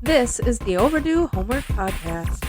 This is the Overdue Homework Podcast.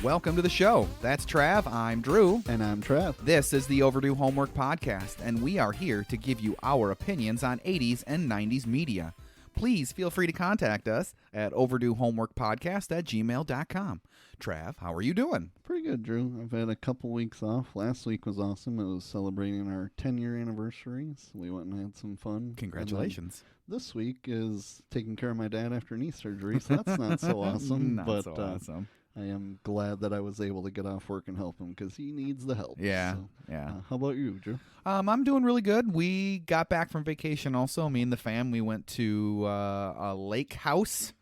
Welcome to the show. That's Trav. I'm Drew. And I'm Trav. This is the Overdue Homework Podcast, and we are here to give you our opinions on 80s and 90s media. Please feel free to contact us at overduehomeworkpodcast@gmail.com. Trav, how are you doing? Pretty good, Drew. I've had a couple weeks off. Last week was awesome. It was celebrating our 10-year anniversary, so we went and had some fun. Congratulations. This week is taking care of my dad after knee surgery, so that's not so awesome. Not so awesome. I am glad that I was able to get off work and help him because he needs the help. Yeah, so, yeah. How about you, Drew? I'm doing really good. We got back from vacation also. Me and the fam, we went to a lake house.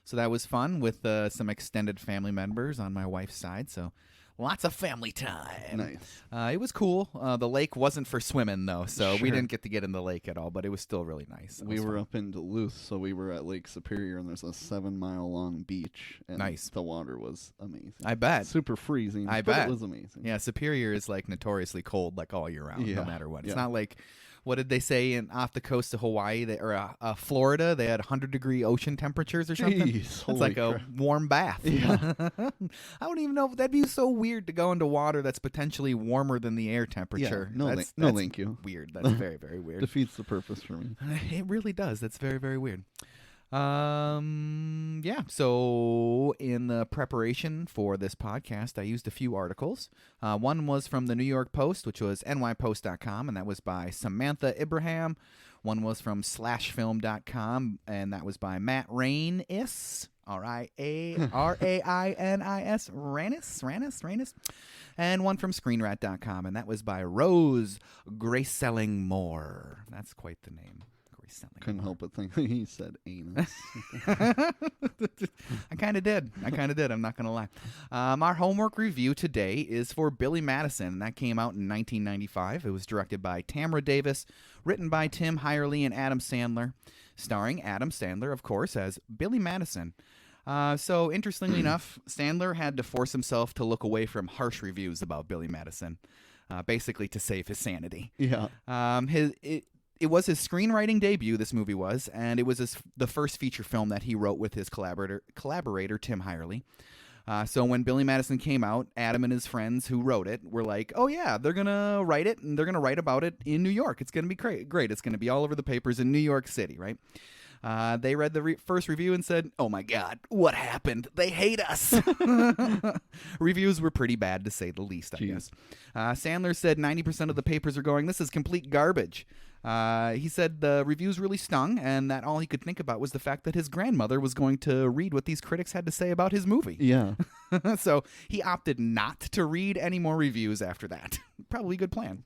So that was fun with some extended family members on my wife's side. So lots of family time. Nice. It was cool. The lake wasn't for swimming, though, so we Sure. didn't get to get in the lake at all, but it was still really nice. We were up in Duluth, so we were at Lake Superior, and there's a 7-mile-long beach. And Nice. The water was amazing. I bet. Super freezing, I but bet. it was amazing. Yeah, Superior is like notoriously cold, like all year round, no Yeah, matter what. It's yeah. not like, what did they say off the coast of Hawaii or Florida? They had 100-degree ocean temperatures or something. Jeez, It's holy like crap. a warm bath. Yeah. I don't even know. That'd be so weird to go into water that's potentially warmer than the air temperature. no, that's thank you. Weird. That's very, very weird. Defeats the purpose for me. It really does. That's very, very weird. Yeah. So in the preparation for this podcast, I used a few articles. One was from the New York Post, which was nypost.com, and that was by Samantha Ibrahim. One was from slashfilm.com, and that was by Matt Rainis. R-A-I-N-I-S. Ranis. And one from screenrat.com, and that was by Rose Gracelling-Moore. That's quite the name. Couldn't help but think he said anus. I kind of did. I'm not going to lie. Our homework review today is for Billy Madison, and that came out in 1995. It was directed by Tamra Davis, written by Tim Hierle and Adam Sandler, starring Adam Sandler, of course, as Billy Madison. So, interestingly enough, Sandler had to force himself to look away from harsh reviews about Billy Madison, basically to save his sanity. Yeah. It was his screenwriting debut, this movie was, and it was the first feature film that he wrote with his collaborator Tim Hierle. So when Billy Madison came out, Adam and his friends who wrote it were like, oh yeah, they're going to write it, and they're going to write about it in New York. It's going to be great. It's going to be all over the papers in New York City, right? They read the first review and said, oh my God, what happened? They hate us. Reviews were pretty bad, to say the least, I guess. Sandler said 90% of the papers are going, this is complete garbage. He said the reviews really stung, and that all he could think about was the fact that his grandmother was going to read what these critics had to say about his movie. Yeah. So he opted not to read any more reviews after that. Probably a good plan.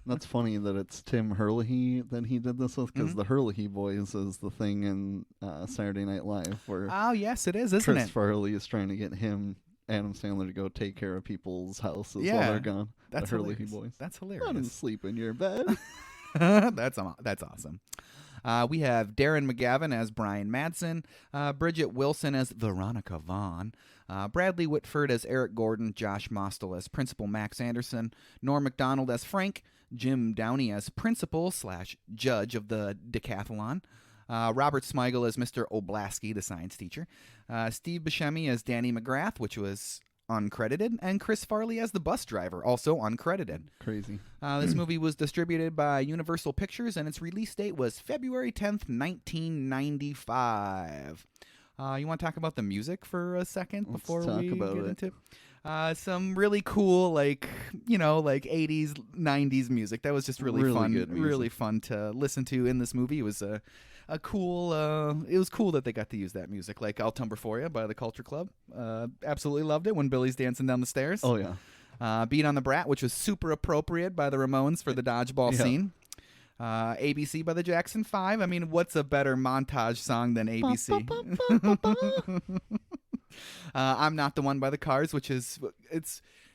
That's funny that it's Tim Hurley that he did this with, because the Hurley Boys is the thing in Saturday Night Live where Oh, yes, it is, isn't it? Christopher Hurley is trying to get Adam Sandler to go take care of people's houses while they're gone. That's the Hurley hilarious. Boys. That's Let him hilarious. sleep in your bed. That's awesome. We have Darren McGavin as Brian Madsen, Bridget Wilson as Veronica Vaughn, Bradley Whitford as Eric Gordon, Josh Mostel as Principal Max Anderson, Norm MacDonald as Frank, Jim Downey as Principal/Judge of the Decathlon, Robert Smigel as Mr. Oblasky, the science teacher, Steve Buscemi as Danny McGrath, which was uncredited, and Chris Farley as the bus driver, also uncredited. Crazy. This movie was distributed by Universal Pictures, and its release date was February 10th, 1995. You want to talk about the music for a second before we get into it? Some really cool, like 80s, 90s music. That was just really fun. Good music. Really fun to listen to in this movie. It was it was cool that they got to use that music, like I'll Tumber For You by the Culture Club. Absolutely loved it when Billy's dancing down the stairs. Oh, yeah. Beat on the Brat, which was super appropriate by the Ramones for the dodgeball scene. ABC by the Jackson 5. I mean, what's a better montage song than ABC? I'm Not the One by the Cars, which it's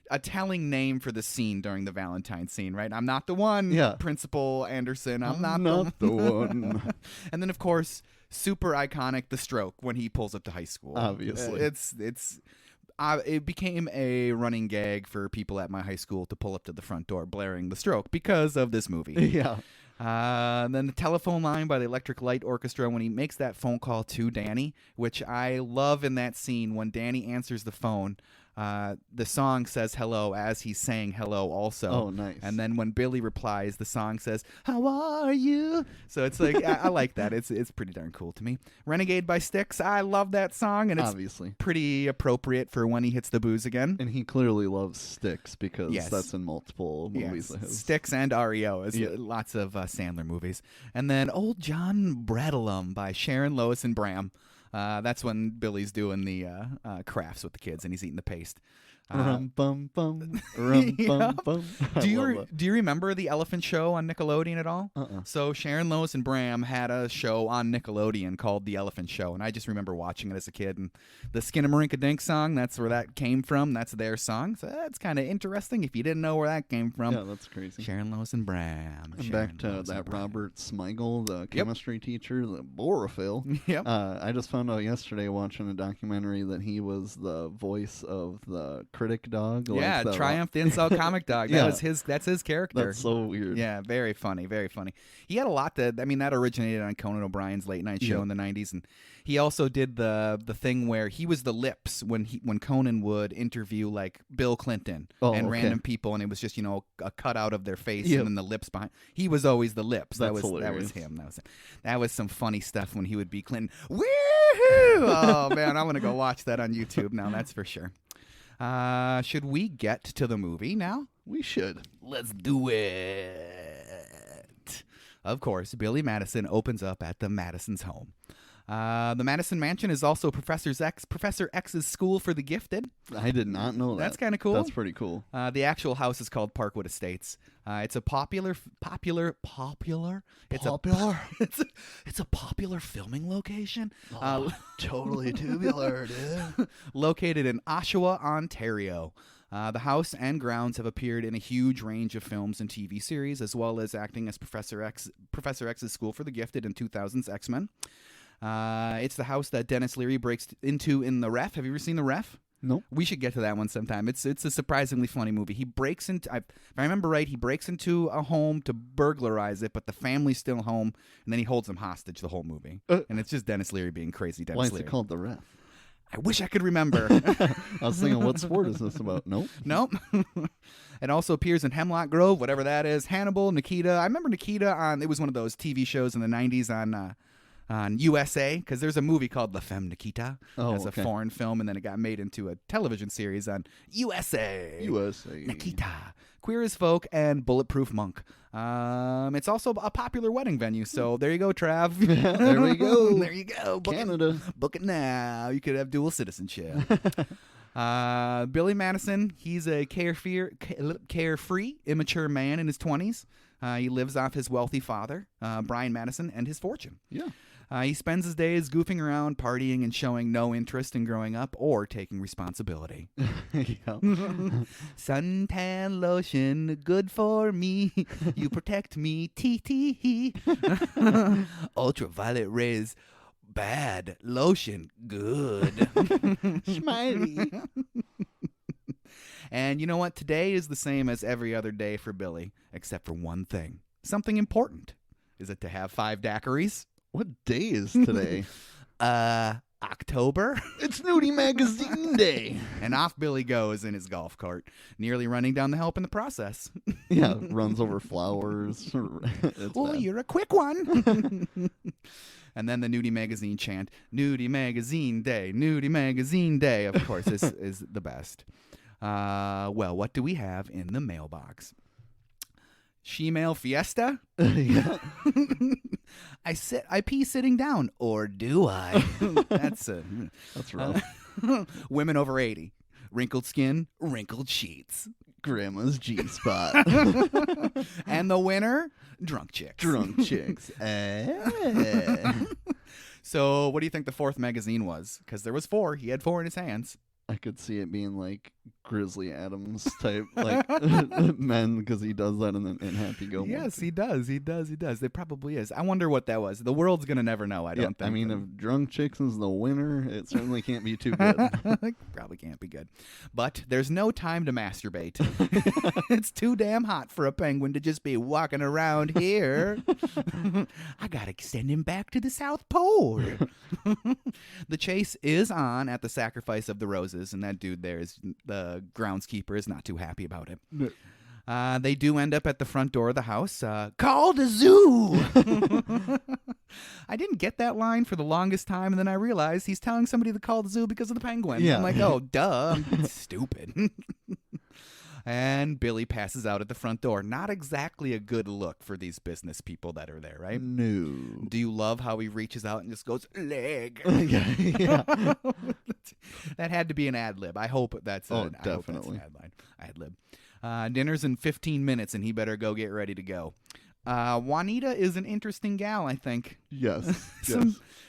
a telling name for the scene during the Valentine scene, right? I'm not the one, Principal Anderson. I'm not the one. And then, of course, super iconic, The Stroke, when he pulls up to high school. Obviously. It's it became a running gag for people at my high school to pull up to the front door blaring The Stroke because of this movie. Yeah. And then the telephone line by the Electric Light Orchestra when he makes that phone call to Danny, which I love in that scene when Danny answers the phone. The song says hello as he's saying hello also. Oh, nice. And then when Billy replies, the song says, "How are you?" So it's like, I like that. It's pretty darn cool to me. Renegade by Styx. I love that song. And it's obviously pretty appropriate for when he hits the booze again. And he clearly loves Styx because Yes. that's in multiple movies of his. Styx and REO is lots of Sandler movies. And then Old John Bradalum by Sharon, Lois, and Bram. That's when Billy's doing the crafts with the kids and he's eating the paste. Rum bum bum, rum bum bum. Do you remember the Elephant Show on Nickelodeon at all? So Sharon, Lois, and Bram had a show on Nickelodeon called The Elephant Show, and I just remember watching it as a kid. And the Skinnamarink-a-Dink song, that's where that came from. That's their song. So that's kind of interesting if you didn't know where that came from. Yeah, that's crazy. Sharon, Lois, and Bram. And back to that Robert Smigel, the chemistry teacher, the Borophil. Yep. I just found out yesterday watching a documentary that he was the voice of the critic dog. Yeah, like Triumph the Insult Comic Dog. That's his character. That's so weird. Yeah, very funny, very funny. He had a lot that originated on Conan O'Brien's late night show in the 90s, and he also did the thing where he was the lips when Conan would interview like Bill Clinton and random people, and it was just a cutout of their face and then the lips behind. He was always the lips. That was him. That was some funny stuff when he would be Clinton. Woohoo! Oh man, I'm gonna go watch that on YouTube now. That's for sure. Should we get to the movie now? We should. Let's do it. Of course, Billy Madison opens up at the Madison's home. The Madison Mansion is also Professor X's school for the gifted. I did not know that. That's kind of cool. That's pretty cool. The actual house is called Parkwood Estates. It's a popular. It's a popular filming location. Totally tubular, dude. Located in Oshawa, Ontario. The house and grounds have appeared in a huge range of films and TV series, as well as acting as Professor X's school for the gifted in 2000's X-Men. It's the house that Dennis Leary breaks into in The Ref. Have you ever seen The Ref? Nope. We should get to that one sometime. It's a surprisingly funny movie. He breaks into, if I remember right, he breaks into a home to burglarize it, but the family's still home, and then he holds them hostage the whole movie. And it's just Dennis Leary being crazy Dennis Leary. Why is it called The Ref? I wish I could remember. I was thinking, what sport is this about? Nope. It also appears in Hemlock Grove, whatever that is. Hannibal, Nikita. I remember Nikita it was one of those TV shows in the 90s on USA, because there's a movie called La Femme Nikita as a foreign film, and then it got made into a television series on USA. Nikita. Queer as Folk, and Bulletproof Monk. It's also a popular wedding venue, so there you go, Trav. There we go. There you go. Canada. Book it now. You could have dual citizenship. Billy Madison, he's a carefree, immature man in his 20s. He lives off his wealthy father, Brian Madison, and his fortune. Yeah. He spends his days goofing around, partying, and showing no interest in growing up or taking responsibility. Suntan lotion, good for me. You protect me, tee. Ultraviolet rays, bad. Lotion, good. Smiley. And you know what? Today is the same as every other day for Billy, except for one thing. Something important. Is it to have 5 daiquiris? What day is today? October. It's Nudie Magazine Day. And off Billy goes in his golf cart, nearly running down the help in the process. Yeah, runs over flowers. You're a quick one. And then the Nudie Magazine chant, Nudie Magazine Day, Nudie Magazine Day, of course, is the best. Well, what do we have in the mailbox? She-mail fiesta? Yeah. I pee sitting down, or do I? That's rough. Women over 80. Wrinkled skin, wrinkled sheets. Grandma's G-spot. And the winner, drunk chicks. Drunk chicks. So what do you think the 4th magazine was? Because there was 4. He had 4 in his hands. I could see it being like Grizzly Adams type like men, because he does that in Happy Gilmore. Yes, he does. He does. There probably is. I wonder what that was. The world's gonna never know. I don't think. I mean, if Drunk Chicks is the winner, it certainly can't be too good. Probably can't be good. But there's no time to masturbate. It's too damn hot for a penguin to just be walking around here. I gotta send him back to the South Pole. The chase is on at the Sacrifice of the Roses, and that dude there is the groundskeeper is not too happy about it. They do end up at the front door of the house. Call the zoo! I didn't get that line for the longest time, and then I realized he's telling somebody to call the zoo because of the penguin. Yeah. I'm like, oh, duh. Stupid. And Billy passes out at the front door. Not exactly a good look for these business people that are there, right? No. Do you love how he reaches out and just goes, leg? Yeah. That had to be an ad lib. I hope that's definitely. Ad lib. Dinner's in 15 minutes, and he better go get ready to go. Juanita is an interesting gal, I think. Yes.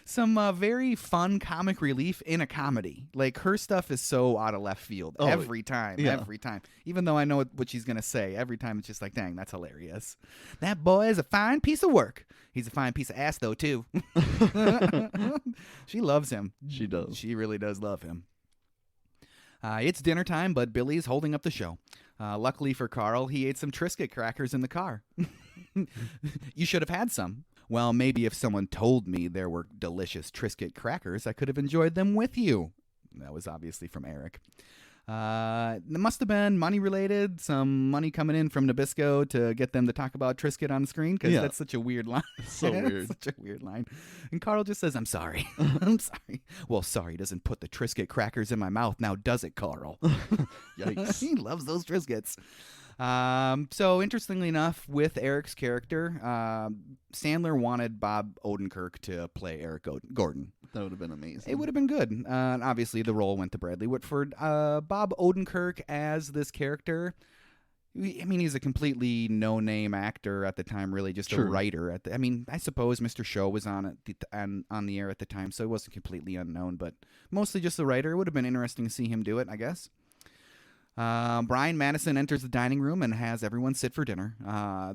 Some very fun comic relief in a comedy. Like, her stuff is so out of left field every time. Even though I know what she's going to say, every time it's just like, dang, that's hilarious. That boy is a fine piece of work. He's a fine piece of ass, though, too. She loves him. She does. She really does love him. It's dinner time, but Billy's holding up the show. Luckily for Carl, he ate some Triscuit crackers in the car. You should have had some. Well, maybe if someone told me there were delicious Triscuit crackers, I could have enjoyed them with you. That was obviously from Eric. It must have been money related, some money coming in from Nabisco to get them to talk about Triscuit on the screen, because that's such a weird line. So weird. Such a weird line. And Carl just says, I'm sorry. I'm sorry. Well, sorry doesn't put the Triscuit crackers in my mouth now, does it, Carl? Yikes. He loves those Triscuits. So interestingly enough, with Eric's character, Sandler wanted Bob Odenkirk to play Eric Gordon. That would have been amazing. It would have been good. And obviously, the role went to Bradley Whitford. Bob Odenkirk as this character, I mean, he's a completely no-name actor at the time, really just a writer. I suppose Mr. Show was on the air at the time, so he wasn't completely unknown, but mostly just a writer. It would have been interesting to see him do it, I guess. Brian Madison enters the dining room and has everyone sit for dinner.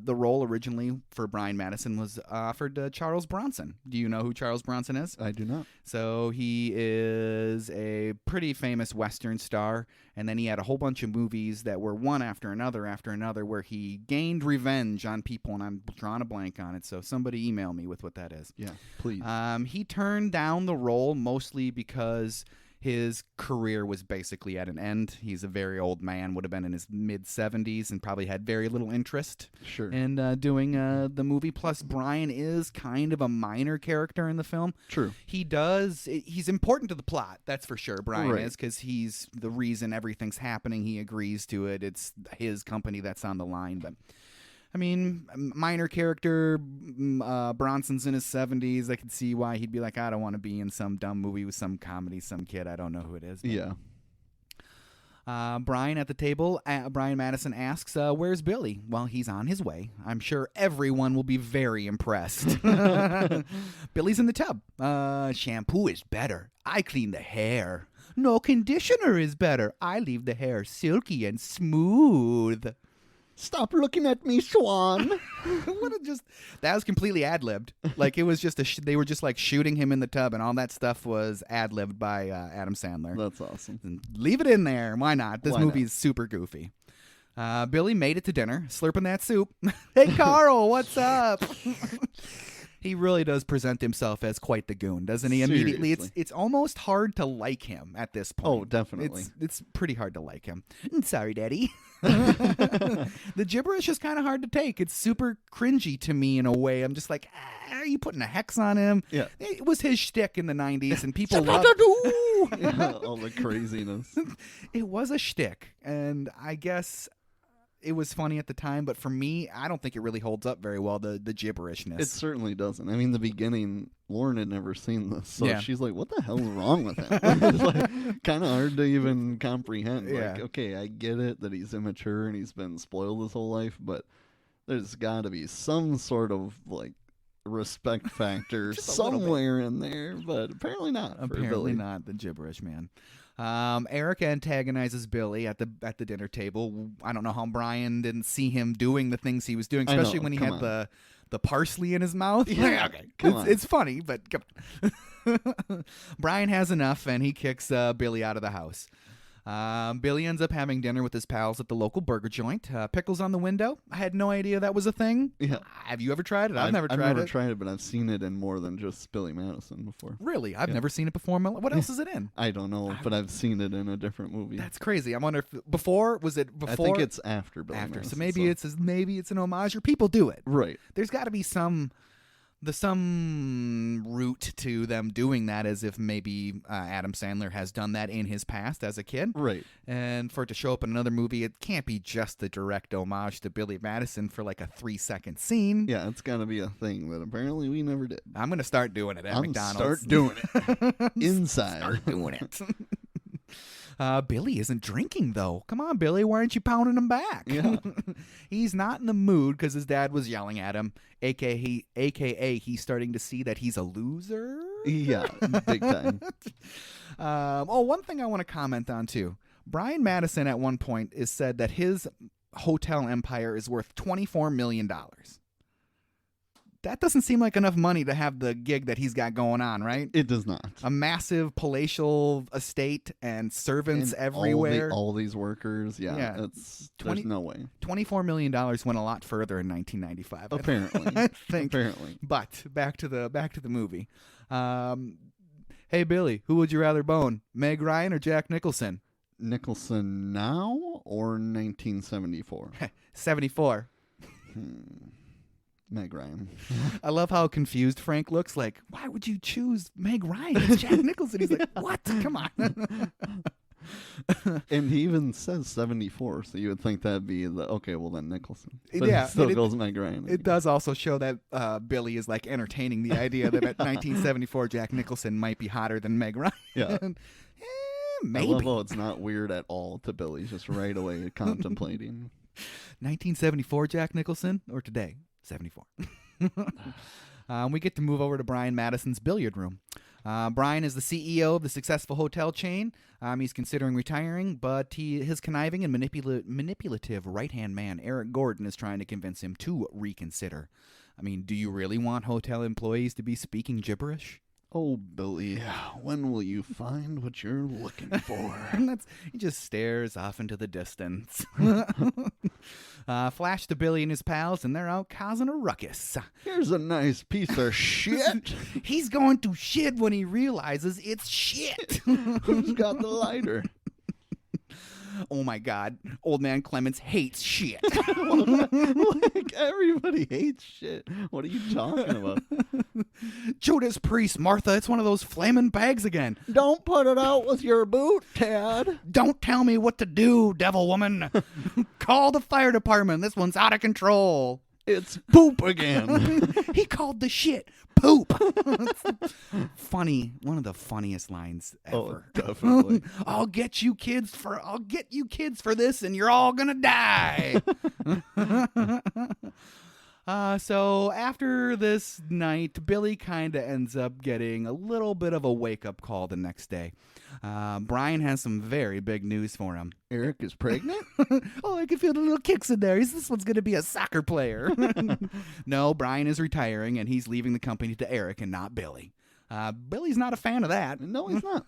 The role originally for Brian Madison was offered to Charles Bronson. Do you know who Charles Bronson is? I do not. So he is a pretty famous Western star, and then he had a whole bunch of movies that were one after another where he gained revenge on people, and I'm drawing a blank on it, so somebody email me with what that is. Yeah, please. He turned down the role mostly because his career was basically at an end. He's a very old man, would have been in his mid-70s, and probably had very little interest in doing the movie. Plus, Brian is kind of a minor character in the film. True. He's important to the plot, that's for sure, Brian is, because he's the reason everything's happening. He agrees to it. It's his company that's on the line, but I mean, minor character, Bronson's in his 70s. I could see why he'd be like, I don't want to be in some dumb movie with some comedy, some kid. I don't know who it is. But. Yeah. Brian at the table, Brian Madison asks, where's Billy? Well, he's on his way. I'm sure everyone will be very impressed. Billy's in the tub. Shampoo is better. I clean the hair. No, conditioner is better. I leave the hair silky and smooth. Stop looking at me, Swan. That was completely ad-libbed. Like, it was just they were just like shooting him in the tub, and all that stuff was ad-libbed by Adam Sandler. That's awesome. And leave it in there. Why not? This movie is super goofy. Billy made it to dinner, slurping that soup. Hey, Carl, what's up? He really does present himself as quite the goon, doesn't he? Seriously. Immediately, it's almost hard to like him at this point. Oh, definitely. It's pretty hard to like him. Sorry, Daddy. The gibberish is kind of hard to take. It's super cringy to me in a way. I'm just like, are you putting a hex on him? Yeah. It was his shtick in the 90s, and people loved all the craziness. It was a shtick, and I guess it was funny at the time, but for me, I don't think it really holds up very well, the gibberishness. It certainly doesn't. I mean, the beginning, Lauren had never seen this, so she's like, what the hell's wrong with him? It's like, kind of hard to even comprehend. Like, okay, I get it that he's immature and he's been spoiled his whole life, but there's got to be some sort of, like, respect factor somewhere in there, but apparently not. Apparently not, the gibberish, man. Eric antagonizes Billy at the dinner table. I don't know how Brian didn't see him doing the things he was doing, especially when he had the parsley in his mouth. Yeah, okay, it's funny, but come on. Brian has enough, and he kicks Billy out of the house. Billy ends up having dinner with his pals at the local burger joint. Pickles on the window. I had no idea that was a thing. Yeah. Have you ever tried it? I've never tried it, but I've seen it in more than just Billy Madison before. Really? I've never seen it before. What else is it in? I don't know, but I've seen it in a different movie. That's crazy. I wonder if before was it before? I think it's after Billy After. Madison, So maybe it's an homage, or people do it. Right. There's got to be some root to them doing that, as if maybe Adam Sandler has done that in his past as a kid. Right. And for it to show up in another movie, it can't be just a direct homage to Billy Madison for like a 3-second scene. Yeah, it's got to be a thing that apparently we never did. I'm going to start doing it at McDonald's. Start doing it. Inside. Start doing it. Billy isn't drinking, though. Come on, Billy. Why aren't you pounding him back? Yeah. He's not in the mood because his dad was yelling at him, a.k.a. he's starting to see that he's a loser. Yeah, big time. One thing I want to comment on, too. Brian Madison at one point is said that his hotel empire is worth $24 million. That doesn't seem like enough money to have the gig that he's got going on, right? It does not. A massive palatial estate and servants everywhere. All these workers. Yeah. There's no way. $24 million went a lot further in 1995. Apparently. I think. Apparently. But back to the movie. Hey, Billy, who would you rather bone? Meg Ryan or Jack Nicholson? Nicholson now or 1974? 74. Meg Ryan. I love how confused Frank looks. Like, why would you choose Meg Ryan? It's Jack Nicholson. He's like, what? Come on. And he even says 74, so you would think that'd be then Nicholson. But Yeah, it still goes Meg Ryan. It does also show that Billy is like entertaining the idea that at 1974 Jack Nicholson might be hotter than Meg Ryan. Yeah. Maybe. I love how it's not weird at all to Billy. He's just right away contemplating. 1974 Jack Nicholson or today? 74. We get to move over to Brian Madison's billiard room. Brian is the CEO of the successful hotel chain. He's considering retiring, but his conniving and manipulative right-hand man, Eric Gordon, is trying to convince him to reconsider. I mean, do you really want hotel employees to be speaking gibberish? Oh, Billy, when will you find what you're looking for? He just stares off into the distance. Flash to Billy and his pals, and they're out causing a ruckus. Here's a nice piece of shit. He's going to shit when he realizes it's shit. Who's got the lighter? Oh my God, old man Clemens hates shit. Like, everybody hates shit. What are you talking about? Judas Priest, Martha, it's one of those flaming bags again. Don't put it out with your boot, Tad. Don't tell me what to do, devil woman. Call the fire department. This one's out of control. It's poop again. He called the shit poop. Funny. One of the funniest lines ever. Oh, definitely. I'll get you kids for this, and you're all gonna die. So after this night, Billy kind of ends up getting a little bit of a wake-up call the next day. Brian has some very big news for him. Eric is pregnant? Oh, I can feel the little kicks in there. This one's going to be a soccer player. No, Brian is retiring, and he's leaving the company to Eric and not Billy. Billy's not a fan of that. No, he's not.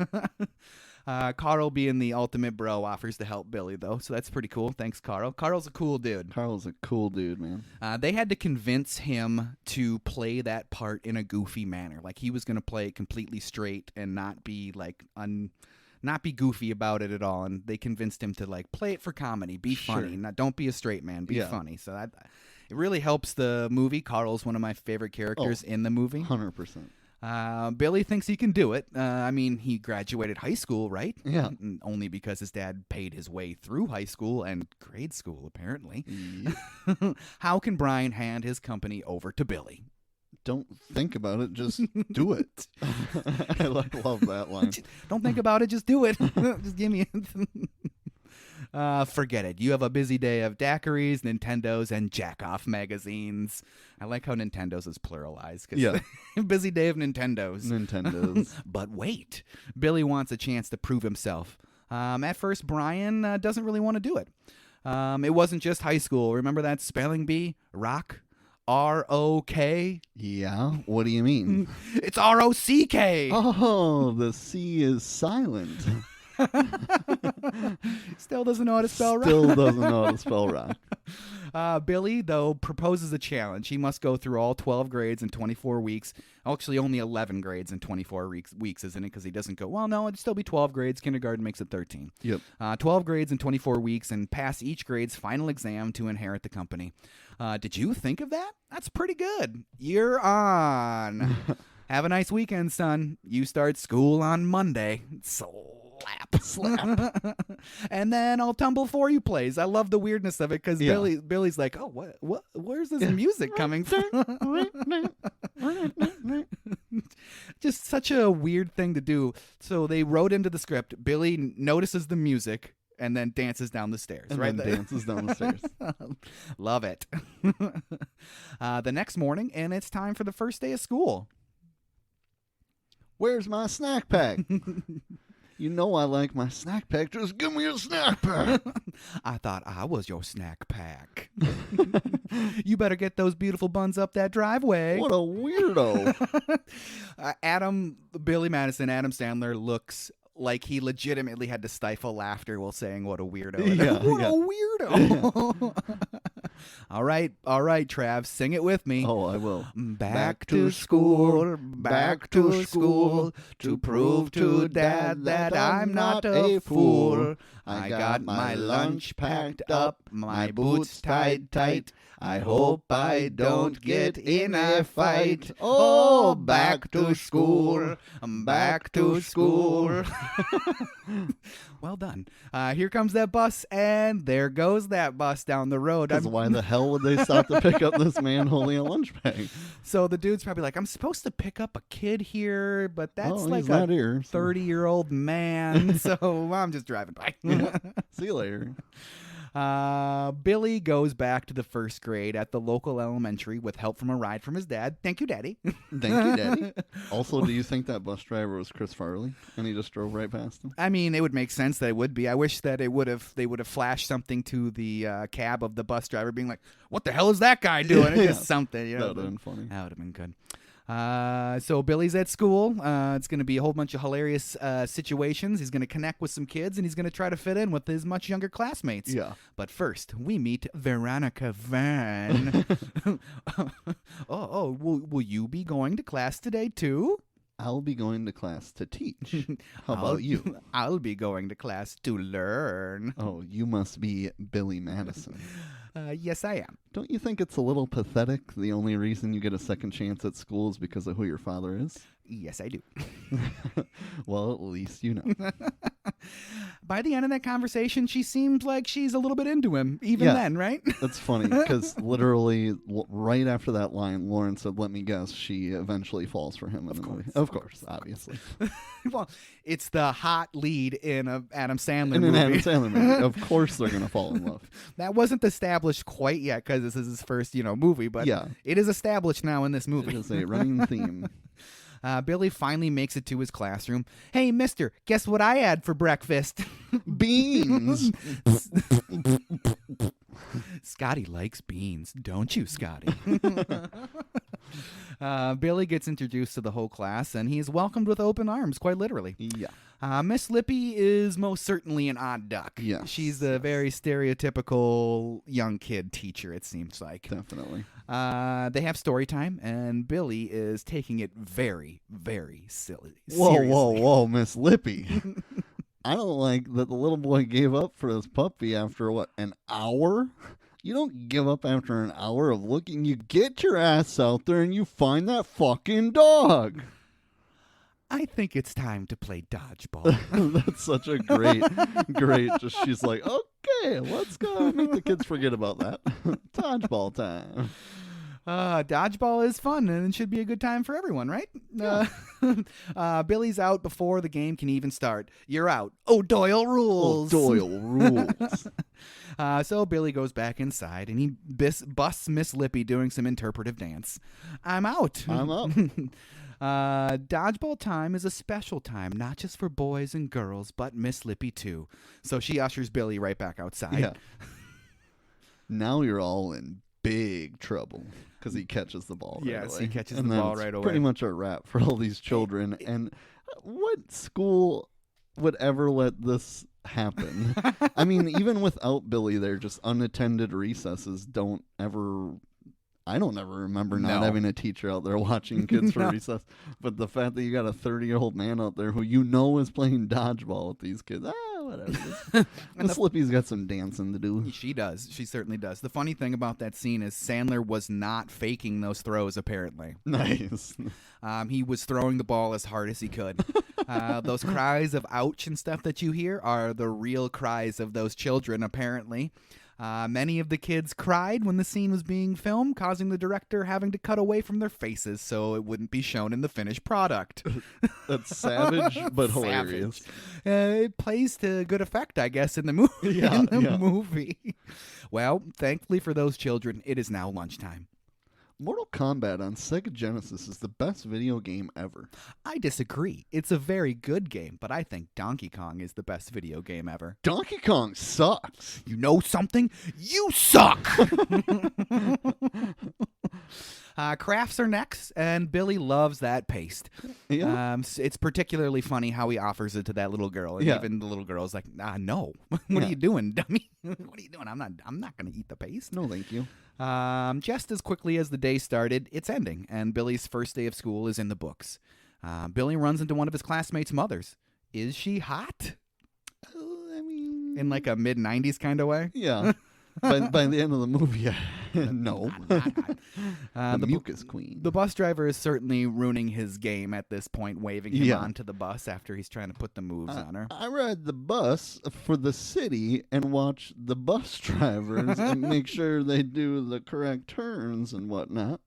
Carl, being the ultimate bro, offers to help Billy, though, so that's pretty cool. Thanks, Carl. Carl's a cool dude. Carl's a cool dude, man. They had to convince him to play that part in a goofy manner. Like, he was going to play it completely straight and not be, like, not be goofy about it at all. And they convinced him to, like, play it for comedy. Be funny. Don't be a straight man. Be funny. So it really helps the movie. Carl's one of my favorite characters in the movie. 100%. Billy thinks he can do it. I mean, he graduated high school, right? Yeah. Only because his dad paid his way through high school and grade school, apparently. Yeah. How can Brian hand his company over to Billy? Don't think about it, just do it. I love that line. Don't think about it, just do it. Just give me it. Forget it. You have a busy day of daiquiris, Nintendos, and jack-off magazines. I like how Nintendos is pluralized. Yeah. Busy day of Nintendos. But wait. Billy wants a chance to prove himself. At first, Brian doesn't really want to do it. It wasn't just high school. Remember that spelling bee? Rock? R-O-K? Yeah? What do you mean? It's R-O-C-K. Oh, the C is silent. Still doesn't know how to spell rock. Still doesn't know how to spell rock. Billy, though, proposes a challenge. He must go through all 12 grades in 24 weeks. Actually, only 11 grades in 24 weeks, isn't it? Because he doesn't go, well, no, it'd still be 12 grades. Kindergarten makes it 13. Yep. 12 grades in 24 weeks and pass each grade's final exam to inherit the company. Did you think of that? That's pretty good. You're on. Have a nice weekend, son. You start school on Monday. Slap. And then I'll tumble for you plays. I love the weirdness of it because Billy's like, oh, what? Where's this music coming from? Just such a weird thing to do. So they wrote into the script, Billy notices the music and then dances down the stairs. Dances down the stairs. Love it. The next morning, and it's time for the first day of school. Where's my snack pack? You know I like my snack pack. Just give me a snack pack. I thought I was your snack pack. You better get those beautiful buns up that driveway. What a weirdo. Billy Madison, Adam Sandler looks like he legitimately had to stifle laughter while saying what a weirdo. What a weirdo. All right, Trav, sing it with me. Oh, I will. Back to school, to prove to Dad that I'm not a fool. I got my lunch packed up, my boots tied tight. I hope I don't get in a fight. Oh, back to school, back to school. Well done. Here comes that bus, and there goes that bus down the road. Because why the hell would they stop to pick up this man holding a lunch bag? So the dude's probably like, I'm supposed to pick up a kid here, but that's like a 30-year-old man, so I'm just driving by. See you later. Billy goes back to the first grade at the local elementary with help from a ride from his dad. Thank you, Daddy. Thank you, Daddy. Also, do you think that bus driver was Chris Farley and he just drove right past him? I mean, it would make sense that it would be. I wish that they would have flashed something to the cab of the bus driver being like, what the hell is that guy doing? It's just something. That would have been funny. That would have been good. So Billy's at school. It's going to be a whole bunch of hilarious situations. He's going to connect with some kids, and he's going to try to fit in with his much younger classmates. Yeah. But first, we meet Veronica Van. Will you be going to class today, too? I'll be going to class to teach. How about you? I'll be going to class to learn. Oh, you must be Billy Madison. Yes, I am. Don't you think it's a little pathetic? The only reason you get a second chance at school is because of who your father is? Yes, I do. Well, at least you know. By the end of that conversation, she seems like she's a little bit into him, even then, right? That's funny, because literally right after that line, Lauren said, let me guess, she eventually falls for him in the movie. Of course, obviously. Well, it's the hot lead in an Adam Sandler movie. In an Adam Sandler movie. Of course they're going to fall in love. That wasn't established quite yet, because this is his first, movie, but it is established now in this movie. It is a running theme. Billy finally makes it to his classroom. Hey, mister, guess what I had for breakfast? Beans. Scotty likes beans, don't you, Scotty? Billy gets introduced to the whole class, and he is welcomed with open arms, quite literally. Yeah. Miss Lippy is most certainly an odd duck. Yes. She's a very stereotypical young kid teacher, it seems like. Definitely. They have story time, and Billy is taking it very, very silly. Whoa, Miss Lippy. I don't like that the little boy gave up for his puppy after, an hour? You don't give up after an hour of looking. You get your ass out there and you find that fucking dog. I think it's time to play dodgeball. That's such a great, she's like, okay, let's go. Make the kids forget about that. Dodgeball time. Dodgeball is fun and it should be a good time for everyone, right? Yeah. Billy's out before the game can even start. You're out. Oh, Doyle rules. Oh, Doyle rules. So Billy goes back inside and he busts Miss Lippy doing some interpretive dance. I'm out. I'm up. Dodgeball time is a special time, not just for boys and girls, but Miss Lippy too. So she ushers Billy right back outside. Yeah. Now you're all in big trouble because he catches the ball right away. Yes, he catches and the ball it's right away. Pretty much a wrap for all these children. And what school would ever let this happen? I mean, even without Billy there, just unattended recesses I don't ever remember not having a teacher out there watching kids for recess. But the fact that you got a 30-year-old man out there who is playing dodgeball with these kids, whatever. Miss Lippy's got some dancing to do. She does. She certainly does. The funny thing about that scene is Sandler was not faking those throws, apparently. Nice. He was throwing the ball as hard as he could. Those cries of ouch and stuff that you hear are the real cries of those children, apparently. Many of the kids cried when the scene was being filmed, causing the director having to cut away from their faces so it wouldn't be shown in the finished product. That's savage, but hilarious. It plays to good effect, I guess, in the movie. Movie. Well, thankfully for those children, it is now lunchtime. Mortal Kombat on Sega Genesis is the best video game ever. I disagree. It's a very good game, but I think Donkey Kong is the best video game ever. Donkey Kong sucks. You know something? You suck! Crafts are next, and Billy loves that paste. Yeah. It's particularly funny how he offers it to that little girl, and even the little girl's like, no. What are you doing, dummy? What are you doing? I'm not going to eat the paste. No, thank you. Just as quickly as the day started, it's ending, and Billy's first day of school is in the books. Billy runs into one of his classmates' mothers. Is she hot? I mean... In like a mid-90s kind of way? Yeah. by the end of the movie, no. Not hot. The mucus queen. The bus driver is certainly ruining his game at this point, waving him onto the bus after he's trying to put the moves on her. I ride the bus for the city and watch the bus drivers and make sure they do the correct turns and whatnot.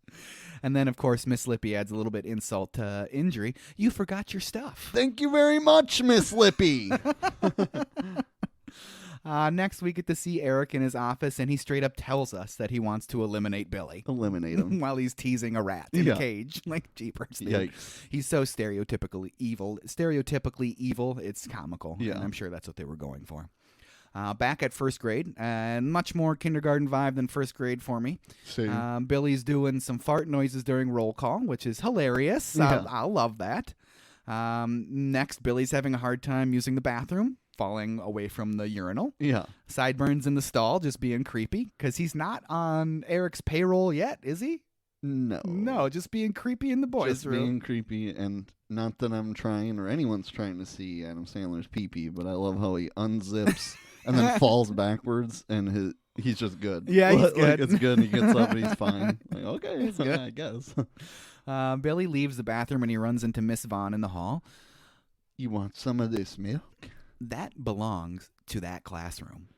And then, of course, Miss Lippy adds a little bit insult to injury. You forgot your stuff. Thank you very much, Miss Lippy. Next, we get to see Eric in his office, and he straight up tells us that he wants to eliminate Billy. Eliminate him. While he's teasing a rat in a cage. Like, jeepers. Yikes. He's so stereotypically evil. It's comical. Yeah. And I'm sure that's what they were going for. Back at first grade, and much more kindergarten vibe than first grade for me. Billy's doing some fart noises during roll call, which is hilarious. Yeah. I'll love that. Next, Billy's having a hard time using the bathroom, falling away from the urinal. Yeah. Sideburns in the stall, just being creepy, because he's not on Eric's payroll yet, is he? No, just being creepy in the boys' room. Just being creepy, and not that I'm trying or anyone's trying to see Adam Sandler's pee-pee, but I love how he unzips and then falls backwards, and he's just good. Yeah, he's good. It's good, and he gets up and he's fine. Like, okay, it's good. I guess. Billy leaves the bathroom and he runs into Miss Vaughn in the hall. You want some of this milk? That belongs to that classroom.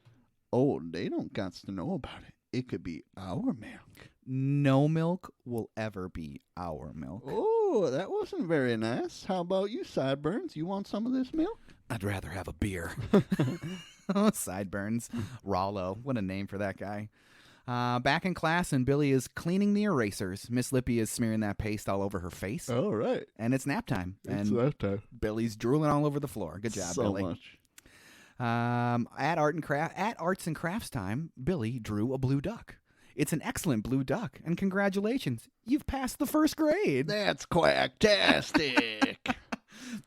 Oh, they don't got to know about it. It could be our milk. No milk will ever be our milk. Oh, that wasn't very nice. How about you, Sideburns? You want some of this milk? I'd rather have a beer. Sideburns. Rollo. What a name for that guy. Back in class, and Billy is cleaning the erasers. Miss Lippy is smearing that paste all over her face. Oh, right. And it's nap time. It's nap time. Billy's drooling all over the floor. Good job, Billy. So much. At arts and crafts time, Billy drew a blue duck. It's an excellent blue duck, and congratulations, you've passed the first grade. That's quacktastic.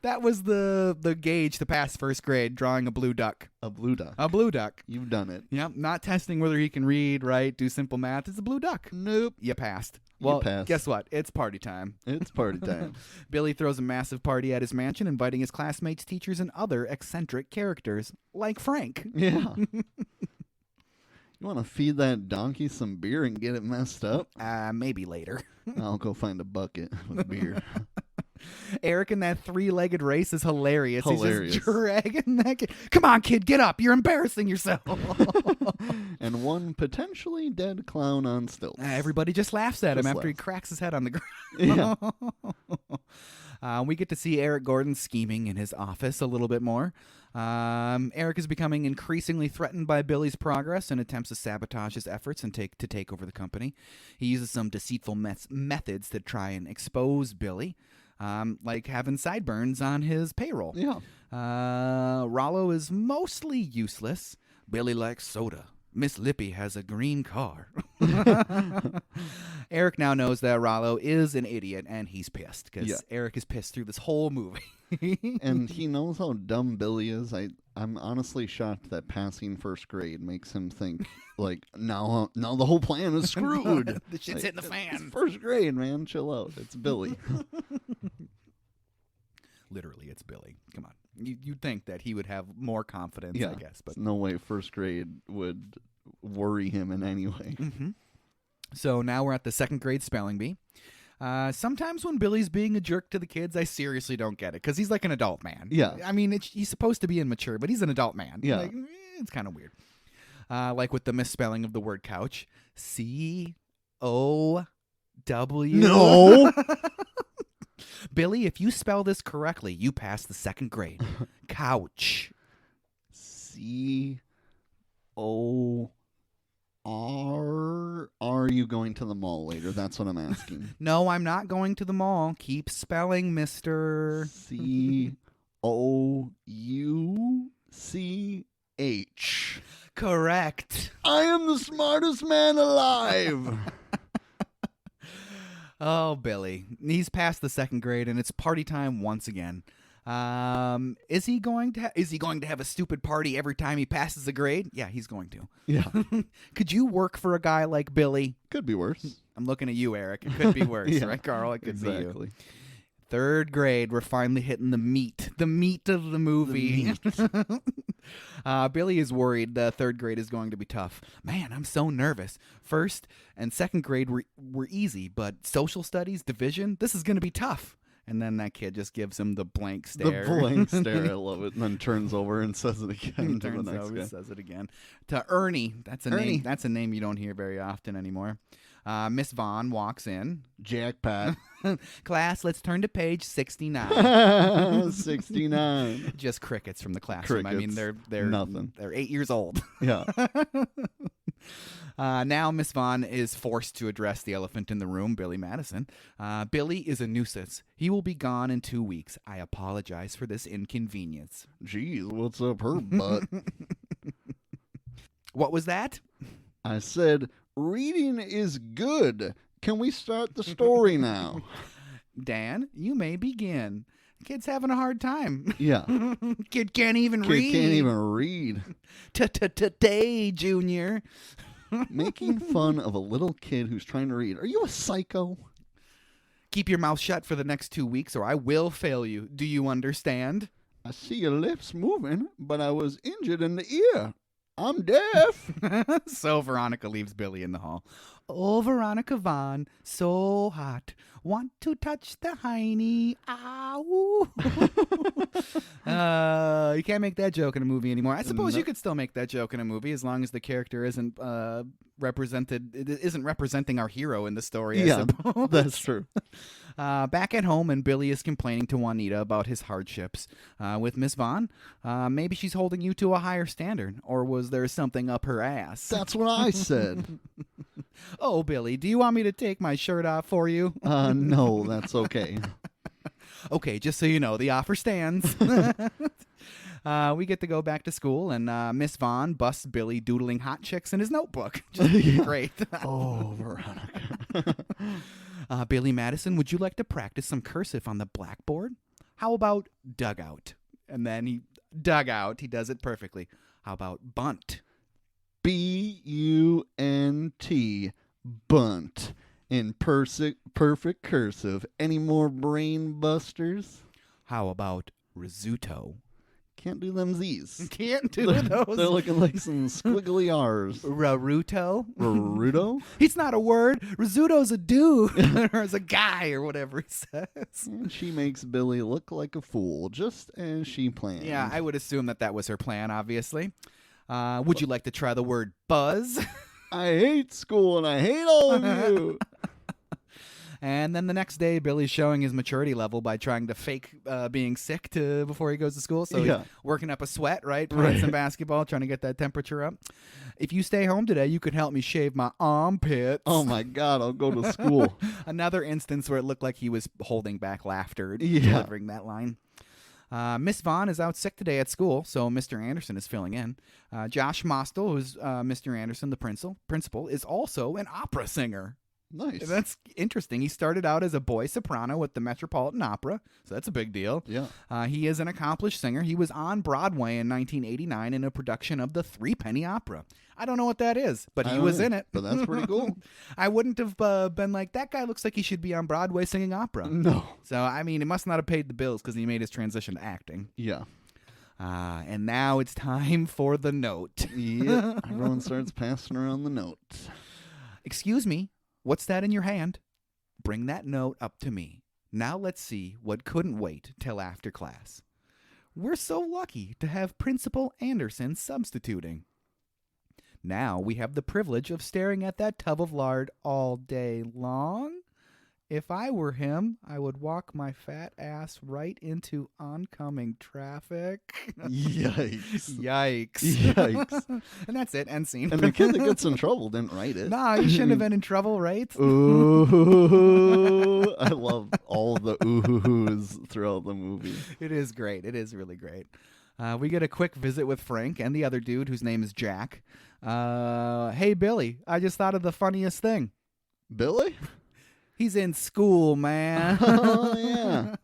That was the gauge to pass first grade, drawing a blue duck. A blue duck. A blue duck. You've done it. Yep, not testing whether he can read, write, do simple math. It's a blue duck. Nope. You passed. Well, you passed. Guess what? It's party time. It's party time. Billy throws a massive party at his mansion, inviting his classmates, teachers, and other eccentric characters, like Frank. Yeah. You want to feed that donkey some beer and get it messed up? Maybe later. I'll go find a bucket with beer. Eric in that 3-legged race is hilarious. Hilarious. He's just dragging that kid. Come on, kid, get up. You're embarrassing yourself. And one potentially dead clown on stilts. Everybody just laughs at him Just after he laughs. cracks his head on the ground. We get to see Eric Gordon scheming in his office a little bit more. Eric is becoming increasingly threatened by Billy's progress and attempts to sabotage his efforts and take over the company. He uses some deceitful methods to try and expose Billy, like having sideburns on his payroll. Yeah. Rollo is mostly useless. Billy likes soda. Miss Lippy has a green car. Eric now knows that Rollo is an idiot, and he's pissed because Eric is pissed through this whole movie. And he knows how dumb Billy is. I'm honestly shocked that passing first grade makes him think, like, now the whole plan is screwed. The shit's hitting the fan. It's first grade, man. Chill out. It's Billy. Literally, it's Billy. Come on. You'd think that he would have more confidence, I guess. But no way first grade would worry him in any way. Mm-hmm. So now we're at the second grade spelling bee. Sometimes when Billy's being a jerk to the kids, I seriously don't get it because he's like an adult man. Yeah. I mean, he's supposed to be immature, but he's an adult man. Yeah. Like, it's kind of weird. Like with the misspelling of the word couch. C-O-W. No. Billy, if you spell this correctly, you pass the second grade. Couch. C-O-R. Are you going to the mall later? That's what I'm asking. No, I'm not going to the mall. Keep spelling, mister. C-O-U-C-H. Correct. I am the smartest man alive. Oh, Billy. He's past the second grade, and it's party time once again. Is he going to have a stupid party every time he passes a grade? Yeah, he's going to. Yeah. Could you work for a guy like Billy? Could be worse. I'm looking at you, Eric. It could be worse, Yeah, right, Carl? It could be you. exactly. Third grade, we're finally hitting the meat of the movie. Billy is worried the third grade is going to be tough. Man, I'm so nervous. First and second grade were easy, but social studies, division, this is going to be tough. And then that kid just gives him the blank stare. The blank stare, I love it. And then turns over and says it again to the next guy. Says it again. To Ernie. That's a name. That's a name you don't hear very often anymore. Miss Vaughn walks in. Jackpot. Class, let's turn to page 69. 69. Just crickets from the classroom. Crickets. I mean, they're nothing. They're 8 years old. Yeah. Now Miss Vaughn is forced to address the elephant in the room, Billy Madison. Billy is a nuisance. He will be gone in 2 weeks. I apologize for this inconvenience. Jeez, what's up her butt? What was that? I said, reading is good. Can we start the story now? Dan, you may begin. Kid's having a hard time. Yeah. Kid can't even Kid read. can't even read. Today, Junior. Making fun of a little kid who's trying to read. Are you a psycho? Keep your mouth shut for the next 2 weeks or I will fail you. Do you understand? I see your lips moving, but I was injured in the ear. I'm deaf. So Veronica leaves Billy in the hall. Oh, Veronica Vaughn, so hot. Want to touch the hiney. Ow. You can't make that joke in a movie anymore. I suppose you could still make that joke in a movie as long as the character isn't representing our hero in the story, I suppose. That's true. Back at home, and Billy is complaining to Juanita about his hardships. With Miss Vaughn, maybe she's holding you to a higher standard, or was there something up her ass? That's what I said. Oh, Billy, do you want me to take my shirt off for you? No, that's okay. Okay, just so you know, the offer stands. We get to go back to school, and Miss Vaughn busts Billy doodling hot chicks in his notebook. Just great. Oh, Veronica. Billy Madison, would you like to practice some cursive on the blackboard? How about dugout? And then he does it perfectly. How about bunt? B-U-N-T, bunt, in perfect cursive. Any more brain busters? How about risotto? can't do them Z's. Can't do those. They're looking like some squiggly R's. Raruto? He's not a word. Rizzuto's a dude. Or as a guy or whatever he says. And she makes Billy look like a fool, just as she planned. Yeah, I would assume that was her plan, obviously. Would you like to try the word buzz? I hate school and I hate all of you. And then the next day, Billy's showing his maturity level by trying to fake being sick before he goes to school. So he's working up a sweat, right? Playing some basketball, trying to get that temperature up. If you stay home today, you could help me shave my armpits. Oh, my God. I'll go to school. Another instance where it looked like he was holding back laughter delivering that line. Miss Vaughn is out sick today at school, so Mr. Anderson is filling in. Josh Mostel, who's Mr. Anderson, the principal, is also an opera singer. Nice. That's interesting. He started out as a boy soprano with the Metropolitan Opera, so that's a big deal. Yeah. He is an accomplished singer. He was on Broadway in 1989 in a production of the Threepenny Opera. I don't know what that is, but he was in it. But that's pretty cool. I wouldn't have been like, that guy looks like he should be on Broadway singing opera. No. So, I mean, it must not have paid the bills because he made his transition to acting. Yeah. And now it's time for the note. Yeah. Everyone starts passing around the note. Excuse me. What's that in your hand? Bring that note up to me. Now let's see what couldn't wait till after class. We're so lucky to have Principal Anderson substituting. Now we have the privilege of staring at that tub of lard all day long. If I were him, I would walk my fat ass right into oncoming traffic. Yikes. Yikes. And that's it. End scene. And the kid that gets in trouble didn't write it. Nah, he shouldn't have been in trouble, right? Ooh. I love all the ooh-hoo-hoos throughout the movie. It is great. It is really great. We get a quick visit with Frank and the other dude whose name is Jack. Hey, Billy, I just thought of the funniest thing. Billy? He's in school, man. Oh, yeah.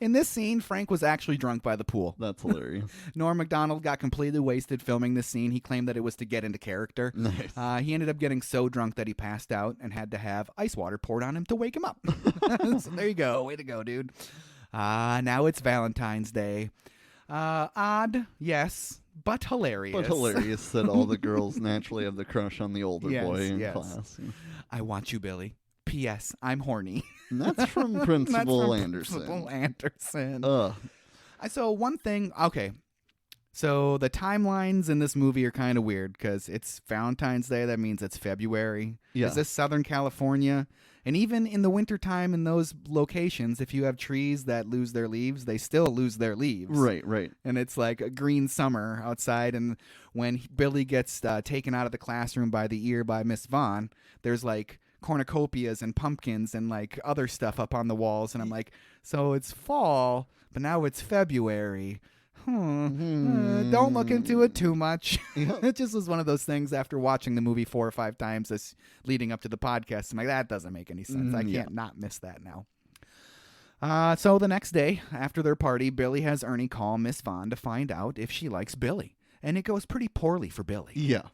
In this scene, Frank was actually drunk by the pool. That's hilarious. Norm Macdonald got completely wasted filming this scene. He claimed that it was to get into character. Nice. He ended up getting so drunk that he passed out and had to have ice water poured on him to wake him up. So there you go. Way to go, dude. Now it's Valentine's Day. Odd, yes, but hilarious. But hilarious that all the girls naturally have the crush on the older boy in class. I want you, Billy. P.S. I'm horny. And that's from Principal Anderson. Principal Anderson. Ugh. So one thing, okay. So the timelines in this movie are kind of weird because it's Valentine's Day. That means it's February. Yeah. Is this Southern California? And even in the wintertime in those locations, if you have trees that lose their leaves, they still lose their leaves. Right, right. And it's like a green summer outside. And when Billy gets taken out of the classroom by the ear by Miss Vaughn, there's like cornucopias and pumpkins and like other stuff up on the walls. And I'm like, so it's fall, but now it's February. Don't look into it too much. It just was one of those things after watching the movie 4 or 5 times this leading up to the podcast. I'm like, that doesn't make any sense. I can't not miss that now. So the next day after their party, Billy has Ernie call Miss Vaughn to find out if she likes Billy. And it goes pretty poorly for Billy. Yeah.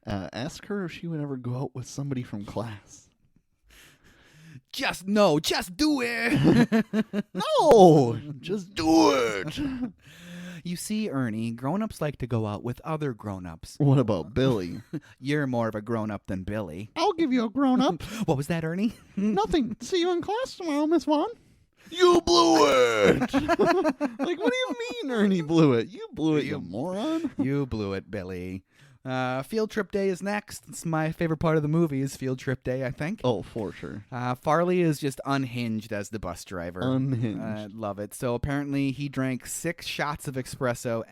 Ask her if she would ever go out with somebody from class. Just do it. No, just do it. You see, Ernie, grown-ups like to go out with other grown-ups. What about Billy? You're more of a grown-up than Billy. I'll give you a grown-up. What was that, Ernie? Nothing. See you in class tomorrow, Miss Vaughn. You blew it. Like, what do you mean Ernie blew it? You blew it, you moron. You blew it, Billy. Field trip day is next. It's my favorite part of the movie is field trip day, I think. Oh, for sure. Farley is just unhinged as the bus driver. Unhinged. Love it. So apparently he drank 6 shots of espresso,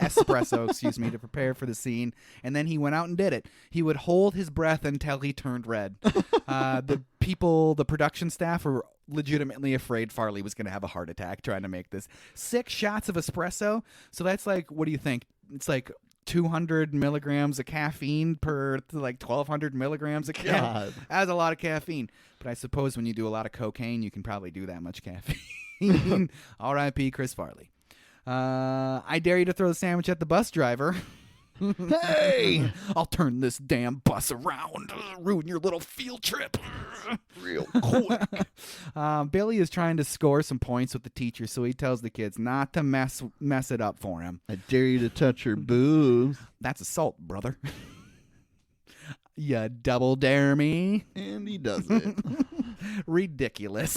excuse me, to prepare for the scene, and then he went out and did it. He would hold his breath until he turned red. The production staff were legitimately afraid Farley was going to have a heart attack trying to make this. 6 shots of espresso. So that's like, what do you think? It's like 200 milligrams of caffeine per like 1,200 milligrams of caffeine. That's a lot of caffeine. But I suppose when you do a lot of cocaine, you can probably do that much caffeine. R.I.P. Chris Farley. I dare you to throw the sandwich at the bus driver. Hey! I'll turn this damn bus around. Ruin your little field trip. Real quick. Billy is trying to score some points with the teacher, so he tells the kids not to mess it up for him. I dare you to touch her boobs. That's assault, brother. You double dare me? And he does it. Ridiculous.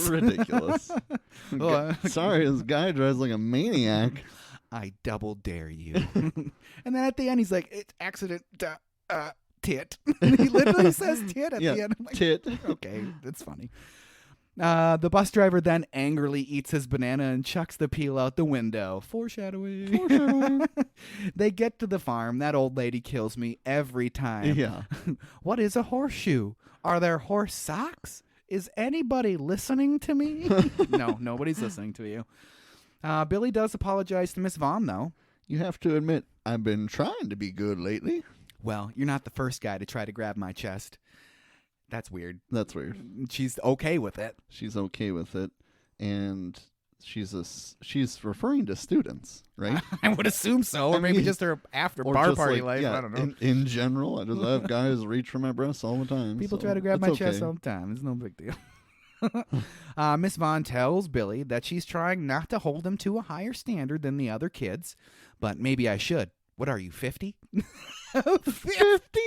Sorry, this guy drives like a maniac. I double dare you. And then at the end, he's like, it's accident, tit. He literally says tit at the end. I'm like, tit. Okay, that's funny. The bus driver then angrily eats his banana and chucks the peel out the window. Foreshadowing. They get to the farm. That old lady kills me every time. Yeah. What is a horseshoe? Are there horse socks? Is anybody listening to me? No, nobody's listening to you. Billy does apologize to Miss Vaughn, though. You have to admit, I've been trying to be good lately. Well, you're not the first guy to try to grab my chest. That's weird. That's weird. She's okay with it. She's okay with it, and she's referring to students, right? I would assume so, or maybe just her after bar party life. I don't know. In general, I just have guys reach for my breasts all the time. People try to grab my chest all the time. It's no big deal. Miss Vaughn tells Billy that she's trying not to hold him to a higher standard than the other kids, but maybe I should. What are you, 50? 50?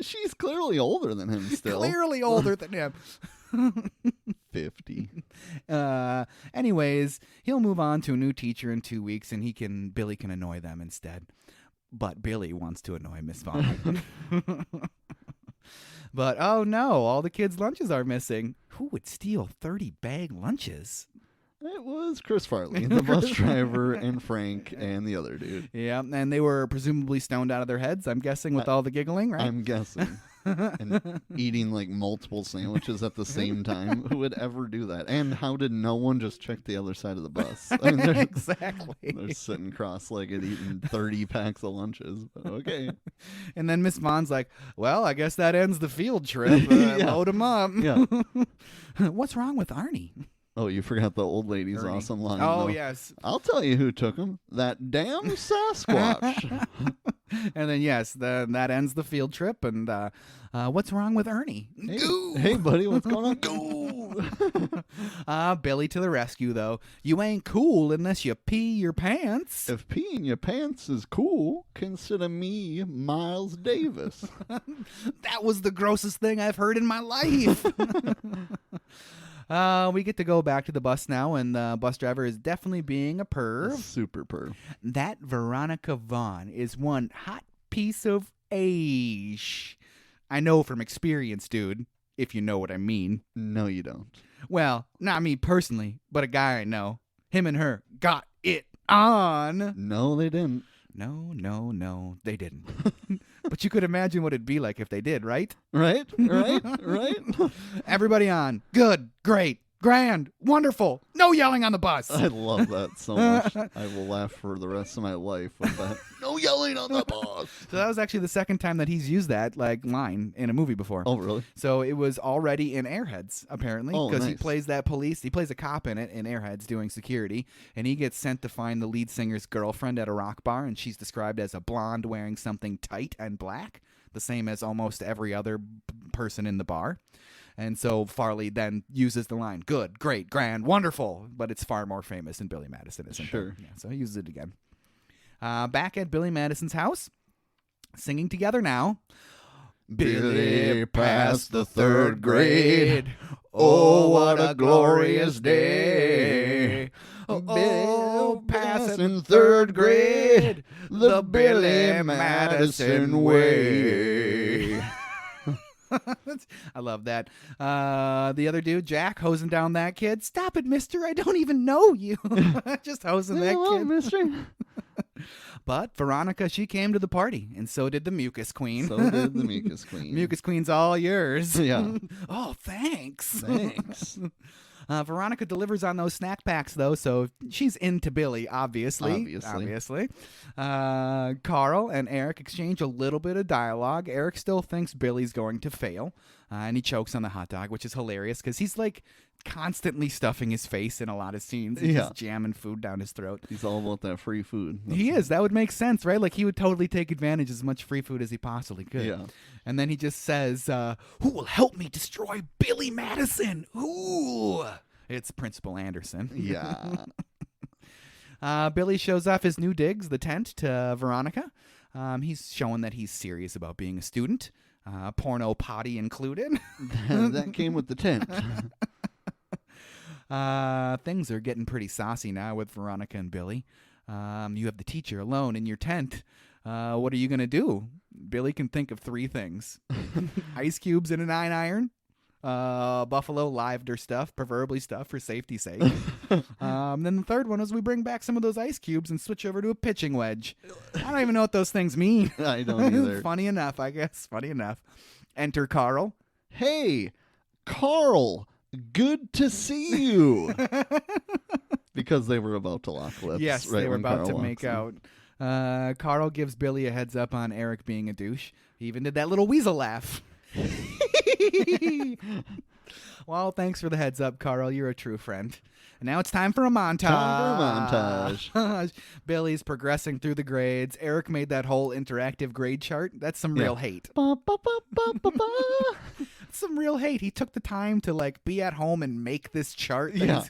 She's clearly older than him still. Clearly older than him. 50. Anyways, he'll move on to a new teacher in 2 weeks, and Billy can annoy them instead. But Billy wants to annoy Miss Vaughn. But, oh no, all the kids' lunches are missing. Who would steal 30 bag lunches? It was Chris Farley, the bus driver, and Frank, and the other dude. Yeah, and they were presumably stoned out of their heads, I'm guessing, with all the giggling, right? I'm guessing. And eating like multiple sandwiches at the same time. Who would ever do that? And how did no one just check the other side of the bus? I mean, Exactly. They're sitting cross-legged eating 30 packs of lunches. But okay. And then Miss Vaughn's like, well, I guess that ends the field trip. Load them up. Yeah. What's wrong with Arnie? Oh, you forgot the old lady's Ernie. awesome line. Oh, though. Yes. I'll tell you who took him. That damn Sasquatch. And then, yes, that ends the field trip. And what's wrong with Ernie? Hey, Goo! hey, buddy, what's going on? Goo! Billy to the rescue, though. You ain't cool unless you pee your pants. If peeing your pants is cool, consider me Miles Davis. That was the grossest thing I've heard in my life. We get to go back to the bus now, and the bus driver is definitely being a perv. Super perv. That Veronica Vaughn is one hot piece of age. I know from experience, dude, if you know what I mean. No, you don't. Well, not me personally, but a guy I know. Him and her got it on. No, they didn't. No, they didn't. But you could imagine what it'd be like if they did, right? Right? Everybody on. Good, great, grand, wonderful. No yelling on the bus. I love that so much. I will laugh for the rest of my life with that. No yelling on the bus. So that was actually the second time that he's used that line in a movie before. Oh, really? So it was already in Airheads, apparently, because he plays that police. He plays a cop in it in Airheads doing security, and he gets sent to find the lead singer's girlfriend at a rock bar, and she's described as a blonde wearing something tight and black, the same as almost every other person in the bar. And so Farley then uses the line, good, great, grand, wonderful, but it's far more famous in Billy Madison, isn't it? Sure. Yeah, so he uses it again. Back at Billy Madison's house, singing together now. Billy passed the third grade. Oh, what a glorious day. Oh, passing third grade, the Billy Madison way. I love that. The other dude, Jack, hosing down that kid. Stop it, mister. I don't even know you. Just hosing that kid. Mister. But Veronica, she came to the party, and so did the Mucus Queen. So did the Mucus Queen. Mucus Queen's all yours. Yeah. Oh, thanks. Thanks. Veronica delivers on those snack packs, though, so she's into Billy, obviously. Carl and Eric exchange a little bit of dialogue. Eric still thinks Billy's going to fail. and he chokes on the hot dog, which is hilarious because he's like constantly stuffing his face in a lot of scenes. He's just jamming food down his throat. He's all about that free food. He is. That would make sense, right? Like he would totally take advantage of as much free food as he possibly could. Yeah. And then he just says, who will help me destroy Billy Madison? Who? It's Principal Anderson. Yeah. Billy shows off his new digs, the tent, to Veronica. He's showing that he's serious about being a student. Porno potty included. That came with the tent. Things are getting pretty saucy now with Veronica and Billy. You have the teacher alone in your tent. What are you going to do? Billy can think of 3 things. Ice cubes in a 9-iron. Buffalo lived stuff, preferably stuff for safety's sake. Then the third one is we bring back some of those ice cubes and switch over to a pitching wedge. I don't even know what those things mean. I don't either. Funny enough, I guess. Funny enough. Enter Carl. Hey, Carl, good to see you. Because they were about to lock lips. Yes, right they were when about Carl to make walks in. out. Carl gives Billy a heads up on Eric being a douche. He even did that little weasel laugh. Well, thanks for the heads up, Carl. You're a true friend. And now it's time for a montage. Billy's progressing through the grades. Eric made that whole interactive grade chart. That's some real hate. Some real hate. He took the time to like be at home and make this chart. Yeah.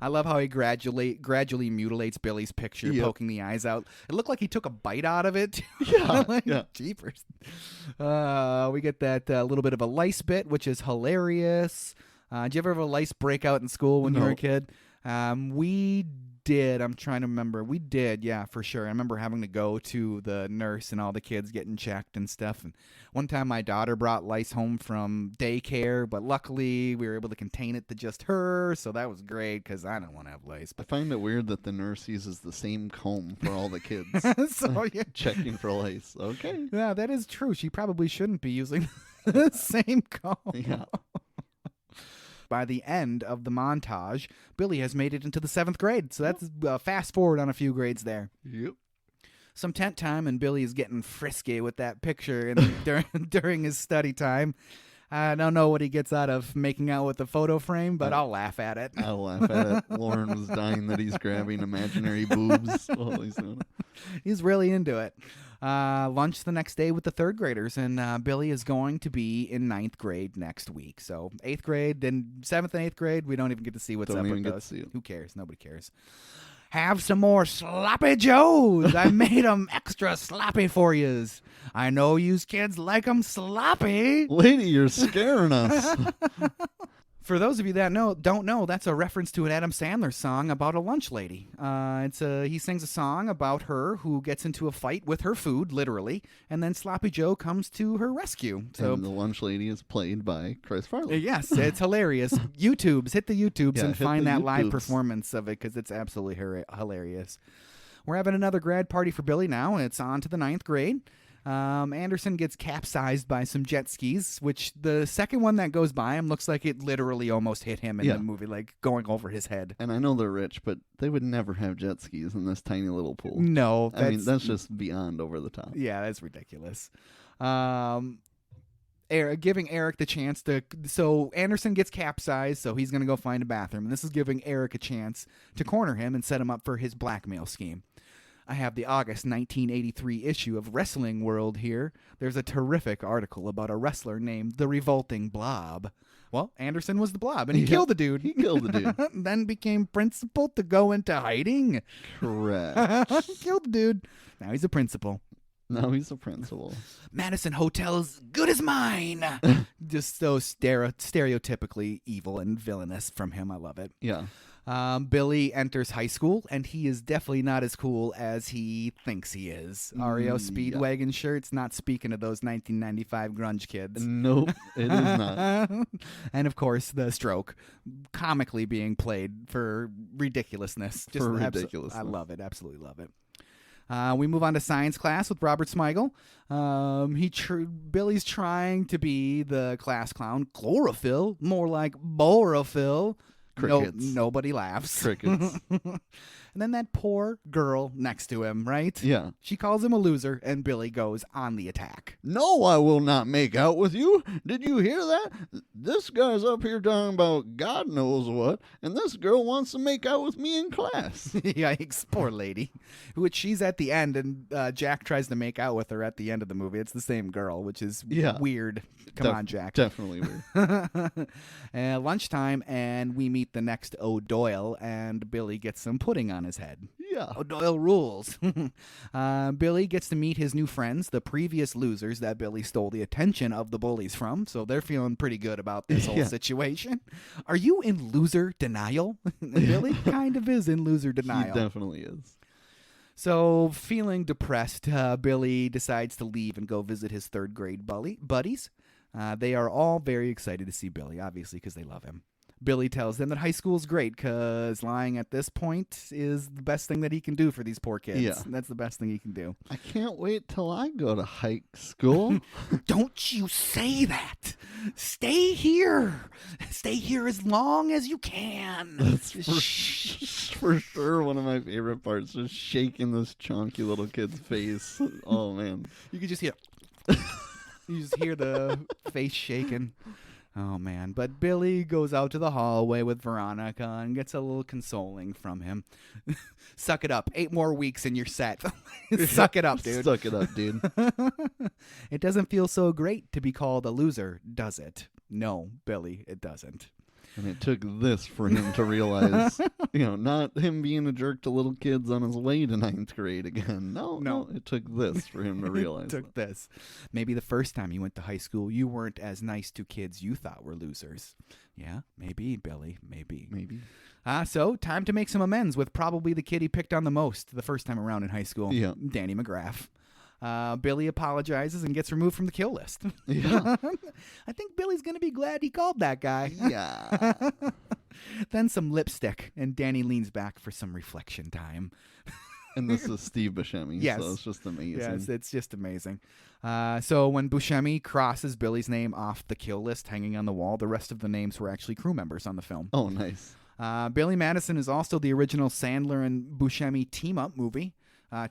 I love how he gradually mutilates Billy's picture, poking the eyes out. It looked like he took a bite out of it. Yeah. Jeepers. We get that little bit of a lice bit, which is hilarious. Did you ever have a lice breakout in school when you were a kid? We did. I'm trying to remember. We did, yeah, for sure. I remember having to go to the nurse and all the kids getting checked and stuff. And one time my daughter brought lice home from daycare, but luckily we were able to contain it to just her. So that was great because I don't want to have lice. I find it weird that the nurse uses the same comb for all the kids. So checking for lice. Okay. Yeah, that is true. She probably shouldn't be using the same comb. Yeah. By the end of the montage, Billy has made it into the 7th grade. So that's fast forward on a few grades there. Yep. Some tent time, and Billy is getting frisky with that picture during his study time. I don't know what he gets out of making out with the photo frame, but I'll laugh at it. I'll laugh at it. Lauren was dying that he's grabbing imaginary boobs while he's doing it. He's really into it. Lunch the next day with the 3rd graders, and Billy is going to be in 9th grade next week. So 8th grade, then 7th and 8th grade, we don't even get to see what's up with those. Who cares? Nobody cares. Have some more sloppy joes. I made them extra sloppy for yous. I know yous kids like them sloppy. Lady, you're scaring us. For those of you that don't know, that's a reference to an Adam Sandler song about a lunch lady. He sings a song about her who gets into a fight with her food, literally, and then Sloppy Joe comes to her rescue. So and the lunch lady is played by Chris Farley. Yes, it's hilarious. Hit the YouTubes and find that live YouTubes. Performance of it because it's absolutely hilarious. We're having another grad party for Billy now, and it's on to the 9th grade. Anderson gets capsized by some jet skis, which the second one that goes by him looks like it literally almost hit him in the movie, like going over his head. And I know they're rich, but they would never have jet skis in this tiny little pool. No. I mean, that's just beyond over the top. Yeah, that's ridiculous. Giving Eric the chance to... So Anderson gets capsized, so he's going to go find a bathroom. And this is giving Eric a chance to corner him and set him up for his blackmail scheme. I have the August 1983 issue of Wrestling World here. There's a terrific article about a wrestler named the Revolting Blob. Well, Anderson was the Blob, and he killed the dude. He killed the dude. Then became principal to go into hiding. Correct. Killed the dude. Now he's a principal. Now he's a principal. Madison Hotel is good as mine. Just so stereotypically evil and villainous from him. I love it. Yeah. Billy enters high school, and he is definitely not as cool as he thinks he is. REO Speedwagon shirts, not speaking of those 1995 grunge kids. Nope, it is not. And, of course, the stroke, comically being played for ridiculousness. Just ridiculousness. I love it. Absolutely love it. We move on to science class with Robert Smigel. Billy's trying to be the class clown. Chlorophyll, more like borophyll. Crickets. Nobody laughs. Crickets. And then that poor girl next to him, right? Yeah. She calls him a loser, and Billy goes on the attack. No, I will not make out with you. Did you hear that? This guy's up here talking about God knows what, and this girl wants to make out with me in class. Yikes, poor lady. Which she's at the end, and Jack tries to make out with her at the end of the movie. It's the same girl, which is weird. Come on, Jack. Definitely weird. Lunchtime, and we meet the next O'Doyle, and Billy gets some pudding on his head. Yeah. O'Doyle rules. Billy gets to meet his new friends, the previous losers that Billy stole the attention of the bullies from, so they're feeling pretty good about this whole situation. Are you in loser denial? Billy kind of is in loser denial. He definitely is. So, feeling depressed, Billy decides to leave and go visit his third grade buddies. They are all very excited to see Billy, obviously, because they love him. Billy tells them that high school is great because lying at this point is the best thing that he can do for these poor kids. Yeah. That's the best thing he can do. I can't wait till I go to high school. Don't you say that. Stay here. Stay here as long as you can. That's for sure one of my favorite parts, just shaking this chunky little kid's face. Oh, man. You can just hear... You just hear the face shaking. Oh, man. But Billy goes out to the hallway with Veronica and gets a little consoling from him. Suck it up. 8 more weeks and you're set. Suck it up, dude. Suck it up, dude. It doesn't feel so great to be called a loser, does it? No, Billy, it doesn't. And it took this for him to realize, not him being a jerk to little kids on his way to 9th grade again. No, it took this for him to realize. It took this. Maybe the first time you went to high school, you weren't as nice to kids you thought were losers. Yeah, maybe, Billy, maybe. So, time to make some amends with probably the kid he picked on the most the first time around in high school, Danny McGrath. Billy apologizes and gets removed from the kill list. Yeah. I think Billy's going to be glad he called that guy. Yeah. Then some lipstick, and Danny leans back for some reflection time. And this is Steve Buscemi, yes. So it's just amazing. Yes, it's just amazing. So when Buscemi crosses Billy's name off the kill list hanging on the wall, the rest of the names were actually crew members on the film. Oh, nice. Billy Madison is also the original Sandler and Buscemi team-up movie.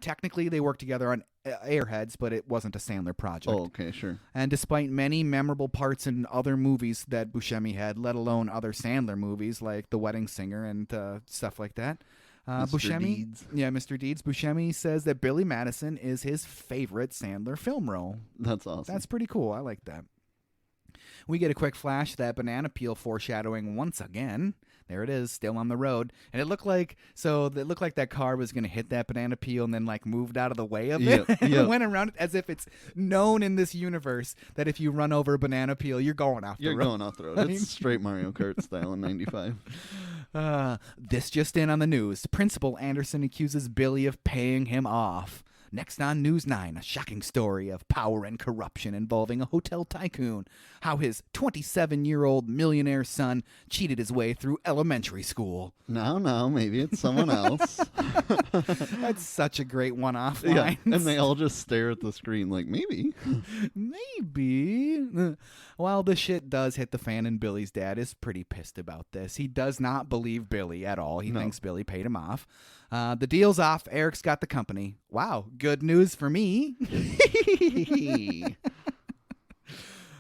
Technically, they worked together on Airheads, but it wasn't a Sandler project. Oh, okay, sure. And despite many memorable parts in other movies that Buscemi had, let alone other Sandler movies like The Wedding Singer and stuff like that, Mr. Deeds. Yeah, Mr. Deeds. Buscemi says that Billy Madison is his favorite Sandler film role. That's awesome. That's pretty cool. I like that. We get a quick flash of that banana peel foreshadowing once again. There it is, still on the road. And it looked like that car was going to hit that banana peel and then moved out of the way of it. Yep. It went around it as if it's known in this universe that if you run over a banana peel, you're going off the road. You're going off the road. It's straight Mario Kart style in 95. This just in on the news. Principal Anderson accuses Billy of paying him off. Next on News 9, a shocking story of power and corruption involving a hotel tycoon. How his 27-year-old millionaire son cheated his way through elementary school. No, maybe it's someone else. That's such a great one-off line. Yeah, and they all just stare at the screen like, maybe. Maybe. Well, the shit does hit the fan, and Billy's dad is pretty pissed about this. He does not believe Billy at all. He thinks Billy paid him off. The deal's off. Eric's got the company. Wow, good news for me.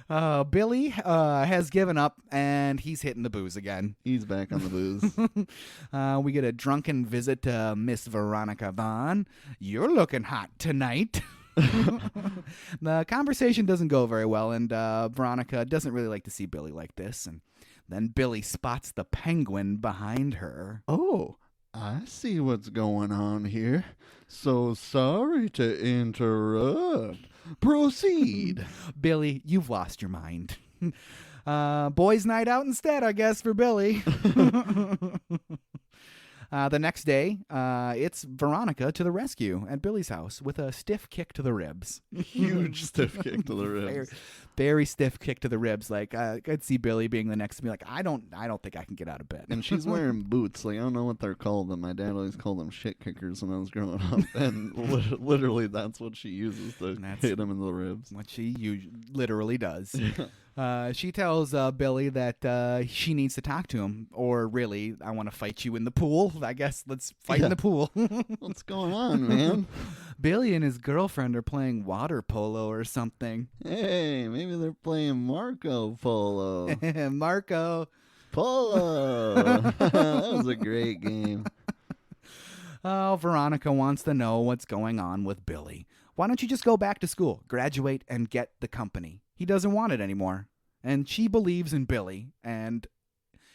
Billy has given up, and he's hitting the booze again. He's back on the booze. We get a drunken visit to Miss Veronica Vaughn. You're looking hot tonight. The conversation doesn't go very well, and Veronica doesn't really like to see Billy like this. And then Billy spots the penguin behind her. Oh, I see what's going on here. So sorry to interrupt. Proceed. Billy, you've lost your mind. Boys' night out instead, I guess, for Billy. The next day, it's Veronica to the rescue at Billy's house with a stiff kick to the ribs. Huge stiff kick to the ribs. Very stiff kick to the ribs. Like I could see Billy being the next to be like, I don't think I can get out of bed. And she's wearing boots. Like I don't know what they're called, but my dad always called them shit kickers when I was growing up. And literally, that's what she uses to hit him in the ribs. What she literally does. She tells Billy that she needs to talk to him, or really, I want to fight you in the pool. I guess let's fight in the pool. What's going on, man? Billy and his girlfriend are playing water polo or something. Hey, maybe they're playing Marco Polo. Marco Polo. That was a great game. Oh, Veronica wants to know what's going on with Billy. Why don't you just go back to school, graduate, and get the company? He doesn't want it anymore. And she believes in Billy, and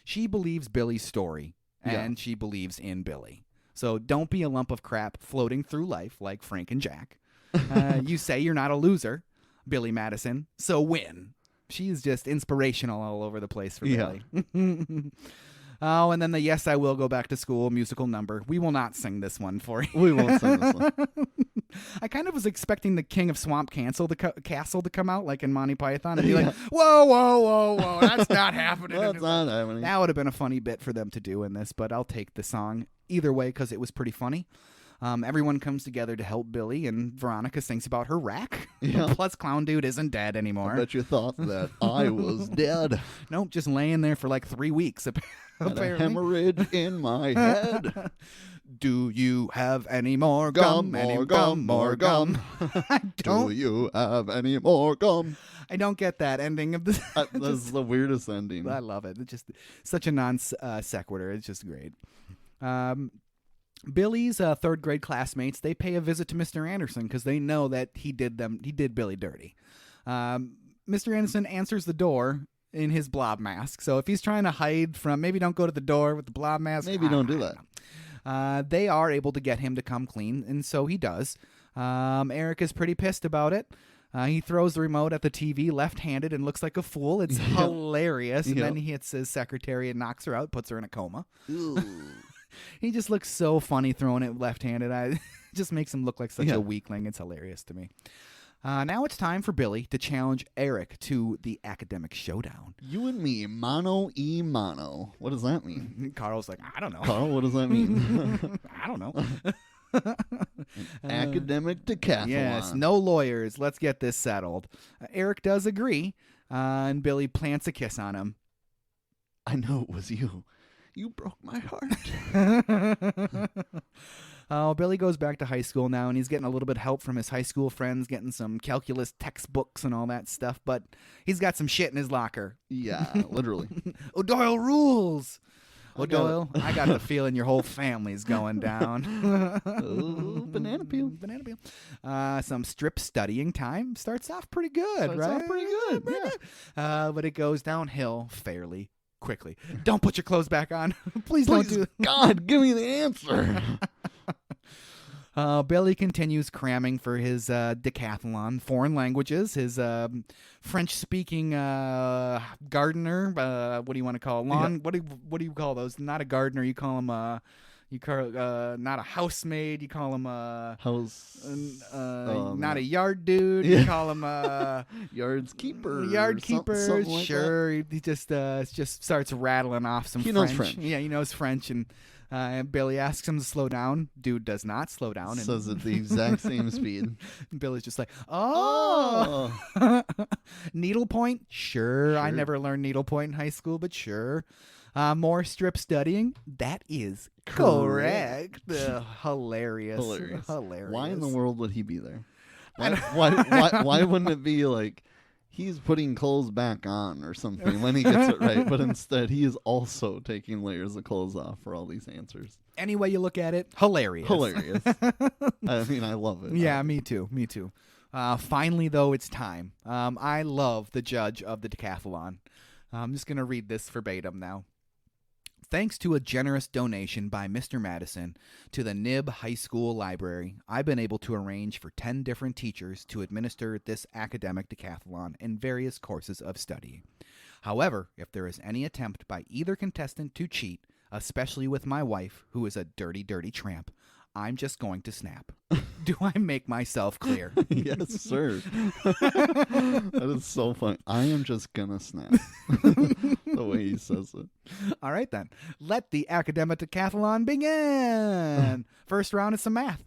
she believes Billy's story, and she believes in Billy. So don't be a lump of crap floating through life like Frank and Jack. You say you're not a loser, Billy Madison, so win. She's just inspirational all over the place for Billy. Oh, and then the Yes, I Will Go Back to School musical number. We will not sing this one for you. We won't sing this one. I kind of was expecting the King of Swamp Castle to come out like in Monty Python and be like, whoa, whoa, whoa, whoa, that's not happening. That's not happening. That would have been a funny bit for them to do in this, but I'll take the song either way because it was pretty funny. Everyone comes together to help Billy, and Veronica sings about her rack. Yeah. Plus, Clown Dude isn't dead anymore. I bet you thought that I was dead. Nope, just laying there for like 3 weeks. Had a hemorrhage in my head. Do you have any more gum? More gum. I don't. Do you have any more gum? I don't get that ending of this. That's the weirdest ending. I love it. It's just such a non sequitur. It's just great. Billy's third grade classmates, they pay a visit to Mr. Anderson because they know that he did Billy dirty. Mr. Anderson answers the door in his blob mask. So if he's trying to hide from, maybe don't go to the door with the blob mask. Maybe don't do that. They are able to get him to come clean, and so he does. Eric is pretty pissed about it. He throws the remote at the TV left-handed and looks like a fool. It's hilarious. And then he hits his secretary and knocks her out, puts her in a coma. He just looks so funny throwing it left-handed. It just makes him look like such a weakling. It's hilarious to me. Now it's time for Billy to challenge Eric to the academic showdown. You and me, mano y mano. What does that mean? Carl's like, I don't know. Carl, what does that mean? I don't know. Academic decathlon. Yes, no lawyers. Let's get this settled. Eric does agree, and Billy plants a kiss on him. I know it was you. You broke my heart. Oh, Billy goes back to high school now, and he's getting a little bit of help from his high school friends, getting some calculus textbooks and all that stuff, but he's got some shit in his locker. Yeah, literally. O'Doyle rules. O'Doyle, I got the feeling your whole family's going down. Ooh, banana peel. Banana peel. Some strip studying time starts off pretty good, right? Starts off pretty good, yeah. But it goes downhill fairly quickly. Don't put your clothes back on. Please don't do that. God, give me the answer. Billy continues cramming for his decathlon, foreign languages, his French-speaking gardener. What do you want to call lawn? Yeah. What do you call those? Not a gardener. You call him not a housemaid. You call him house. Not a yard dude. You call him yards keeper. Yard keeper. Something like sure. He just starts rattling off some He French. knows French. Yeah, he knows French and. Billy asks him to slow down. Dude does not slow down. And says at the exact same speed. Billy's just like, oh. Needlepoint? Sure. I never learned needlepoint in high school, but sure. More strip studying? That is correct. Hilarious. Why in the world would he be there? Why wouldn't it be like he's putting clothes back on or something when he gets it right, but instead he is also taking layers of clothes off for all these answers. Any way you look at it, hilarious. I mean, I love it. Yeah, me too. Finally, though, it's time. I love the judge of the decathlon. I'm just going to read this verbatim now. Thanks to a generous donation by Mr. Madison to the Nib High School Library, I've been able to arrange for 10 different teachers to administer this academic decathlon in various courses of study. However, if there is any attempt by either contestant to cheat, especially with my wife, who is a dirty, dirty tramp, I'm just going to snap. Do I make myself clear? Yes, sir. That is so funny. I am just gonna snap. The way he says it. All right, then. Let the academic decathlon begin. First round is some math.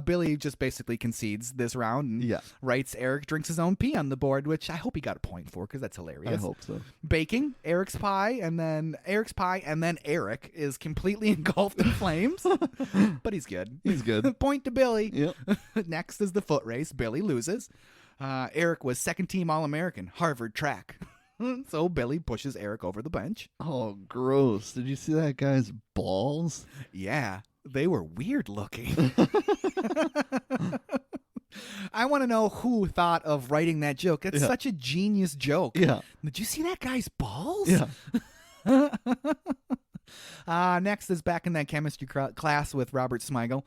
Billy just basically concedes this round and writes Eric drinks his own pee on the board, which I hope he got a point for because that's hilarious. I hope so. Baking Eric's pie, and then Eric is completely engulfed in flames, but he's good. He's good. Point to Billy. Yep. Next is the foot race. Billy loses. Eric was second team All-American, Harvard track. So Billy pushes Eric over the bench. Oh, gross. Did you see that guy's balls? Yeah. They were weird looking. I want to know who thought of writing that joke. It's such a genius joke. Yeah. Did you see that guy's balls? Yeah. Next is back in that chemistry class with Robert Smigel.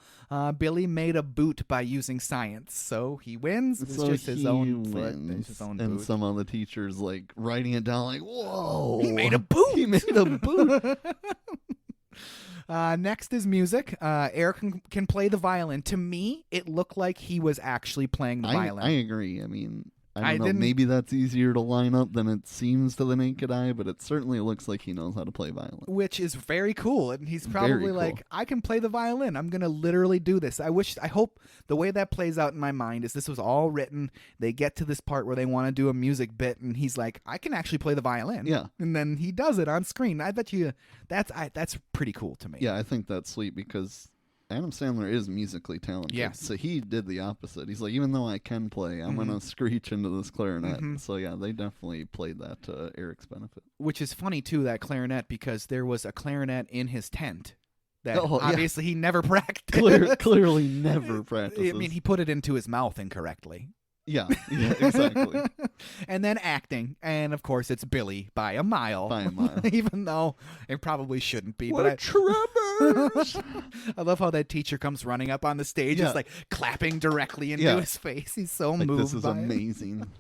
Billy made a boot by using science, so he wins. It's just his own foot. It's his own and boot. some of the teachers like writing it down like, whoa. He made a boot. He made a boot. Next is music. Eric can play the violin. To me, it looked like he was actually playing the violin. I agree. I mean, I don't know. Maybe that's easier to line up than it seems to the naked eye, but it certainly looks like he knows how to play violin. Which is very cool. And he's probably like, I can play the violin. I'm going to literally do this. I hope the way that plays out in my mind is this was all written. They get to this part where they want to do a music bit, and he's like, I can actually play the violin. Yeah. And then he does it on screen. I bet you that's pretty cool to me. Yeah, I think that's sweet because Adam Sandler is musically talented. Yes. So he did the opposite. He's like, even though I can play, I'm going to screech into this clarinet. So yeah, they definitely played that to Eric's benefit. Which is funny, too, that clarinet, because there was a clarinet in his tent that obviously he never practiced. Clearly never practiced. I mean, he put it into his mouth incorrectly. Yeah, exactly. And then acting. And, of course, it's Billy by a mile. By a mile. Even though it probably shouldn't be. We're Tremors! I love how that teacher comes running up on the stage. Just like clapping directly into his face. He's so moved this is by amazing.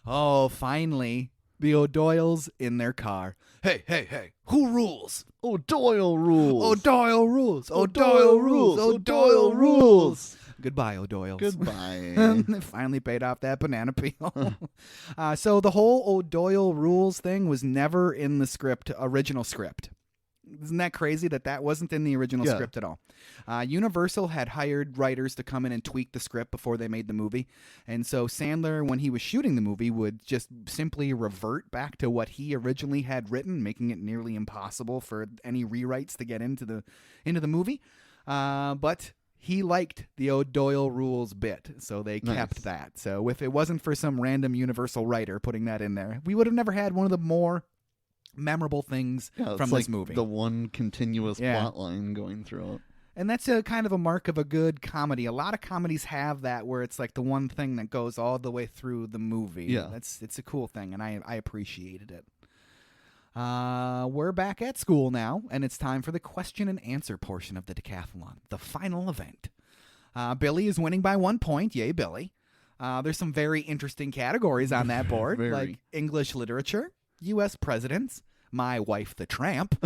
Oh, finally, the O'Doyles in their car. Hey, who rules? O'Doyle rules. O'Doyle rules. O'Doyle rules. O'Doyle rules. Goodbye, O'Doyles. Goodbye. They finally paid off that banana peel. So the whole O'Doyle rules thing was never in the original script. Isn't that crazy that wasn't in the original script at all? Universal had hired writers to come in and tweak the script before they made the movie. And so Sandler, when he was shooting the movie, would just simply revert back to what he originally had written, making it nearly impossible for any rewrites to get into the movie. But he liked the O'Doyle rules bit, so they kept that. So if it wasn't for some random Universal writer putting that in there, we would have never had one of the more memorable things from this movie. The one continuous plot line going through it. And that's a kind of a mark of a good comedy. A lot of comedies have that where it's like the one thing that goes all the way through the movie. Yeah. It's a cool thing, and I appreciated it. We're back at school now, and it's time for the question and answer portion of the decathlon, the final event. Billy is winning by 1 point. Yay, Billy. There's some very interesting categories on that board, like English literature, U.S. presidents, My Wife the Tramp,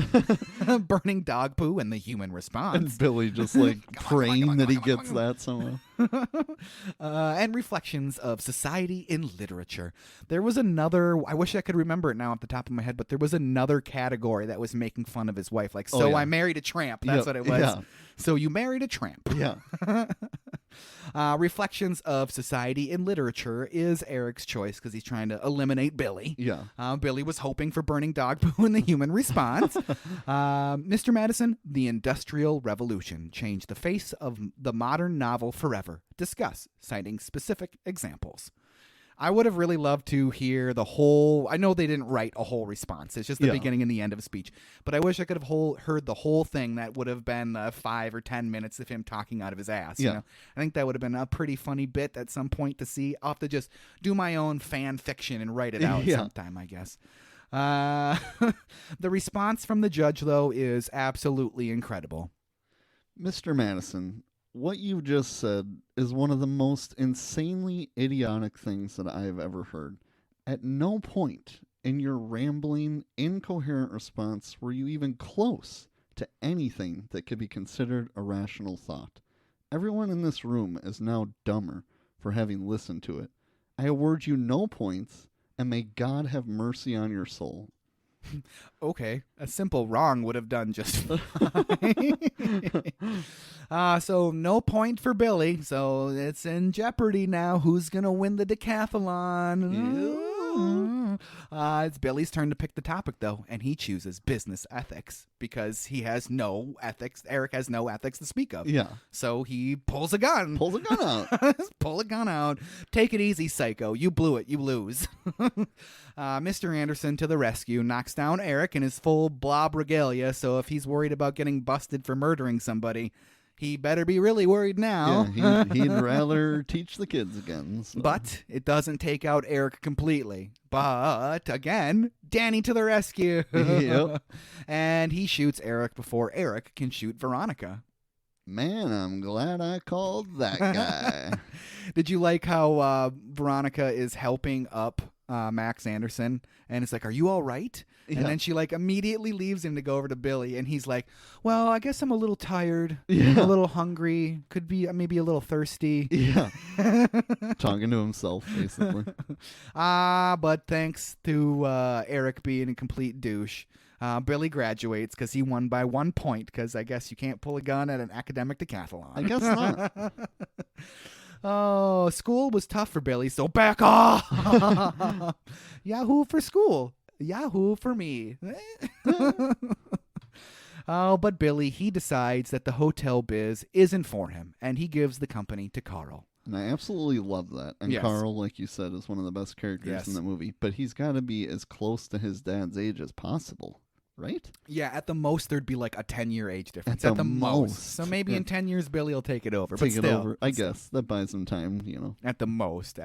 burning dog poo, and the human response. And Billy just like praying that he gets that somehow. And reflections of society in literature. There was another, I wish I could remember it now off the top of my head, but there was another category that was making fun of his wife. Like, I married a tramp. That's what it was. Yeah. So you married a tramp. Yeah. Reflections of society in literature is Eric's choice because he's trying to eliminate Billy. Yeah. Billy was hoping for burning dog poo in the human response. Mr. Madison, the Industrial Revolution changed the face of the modern novel forever. Discuss, citing specific examples. I would have really loved to hear the whole... I know they didn't write a whole response. It's just the beginning and the end of a speech. But I wish I could have heard the whole thing. That would have been 5 or 10 minutes of him talking out of his ass. You know? I think that would have been a pretty funny bit at some point to see. I'll have to just do my own fan fiction and write it out sometime, I guess. The response from the judge, though, is absolutely incredible. Mr. Madison, what you just said is one of the most insanely idiotic things that I have ever heard. At no point in your rambling, incoherent response were you even close to anything that could be considered a rational thought. Everyone in this room is now dumber for having listened to it. I award you no points, and may God have mercy on your soul. Okay, a simple wrong would have done just fine. So no point for Billy. So it's in jeopardy now. Who's going to win the decathlon? It's Billy's turn to pick the topic, though, and he chooses business ethics because he has no ethics. Eric has no ethics to speak of. Yeah. So he pulls a gun. Pulls a gun out. Pull a gun out. Take it easy, psycho. You blew it. You lose. Mr. Anderson to the rescue, knocks down Eric in his full blob regalia, so if he's worried about getting busted for murdering somebody, he better be really worried now. Yeah, he'd rather teach the kids again. So. But it doesn't take out Eric completely. But, again, Danny to the rescue. Yep. And he shoots Eric before Eric can shoot Veronica. Man, I'm glad I called that guy. Did you like how Veronica is helping up Max Anderson? And it's like, are you all right? Yeah. And then she like immediately leaves him to go over to Billy. And he's like, well, I guess I'm a little tired. Yeah. A little hungry. Could be maybe a little thirsty. Yeah. Talking to himself, basically. But thanks to Eric being a complete douche, Billy graduates because he won by 1 point because I guess you can't pull a gun at an academic decathlon. I guess not. Oh, school was tough for Billy, so back off. Yahoo for school. Yahoo for me. Oh, but Billy, he decides that the hotel biz isn't for him, and he gives the company to Carl. And I absolutely love that. And Yes. Carl, like you said, is one of the best characters in the movie. But he's got to be as close to his dad's age as possible, right? Yeah, at the most, there'd be like a 10-year age difference. At At the the most. most. So maybe in 10 years, Billy will take it over. Take but it still, over. I guess that buys him time, you know. At the most.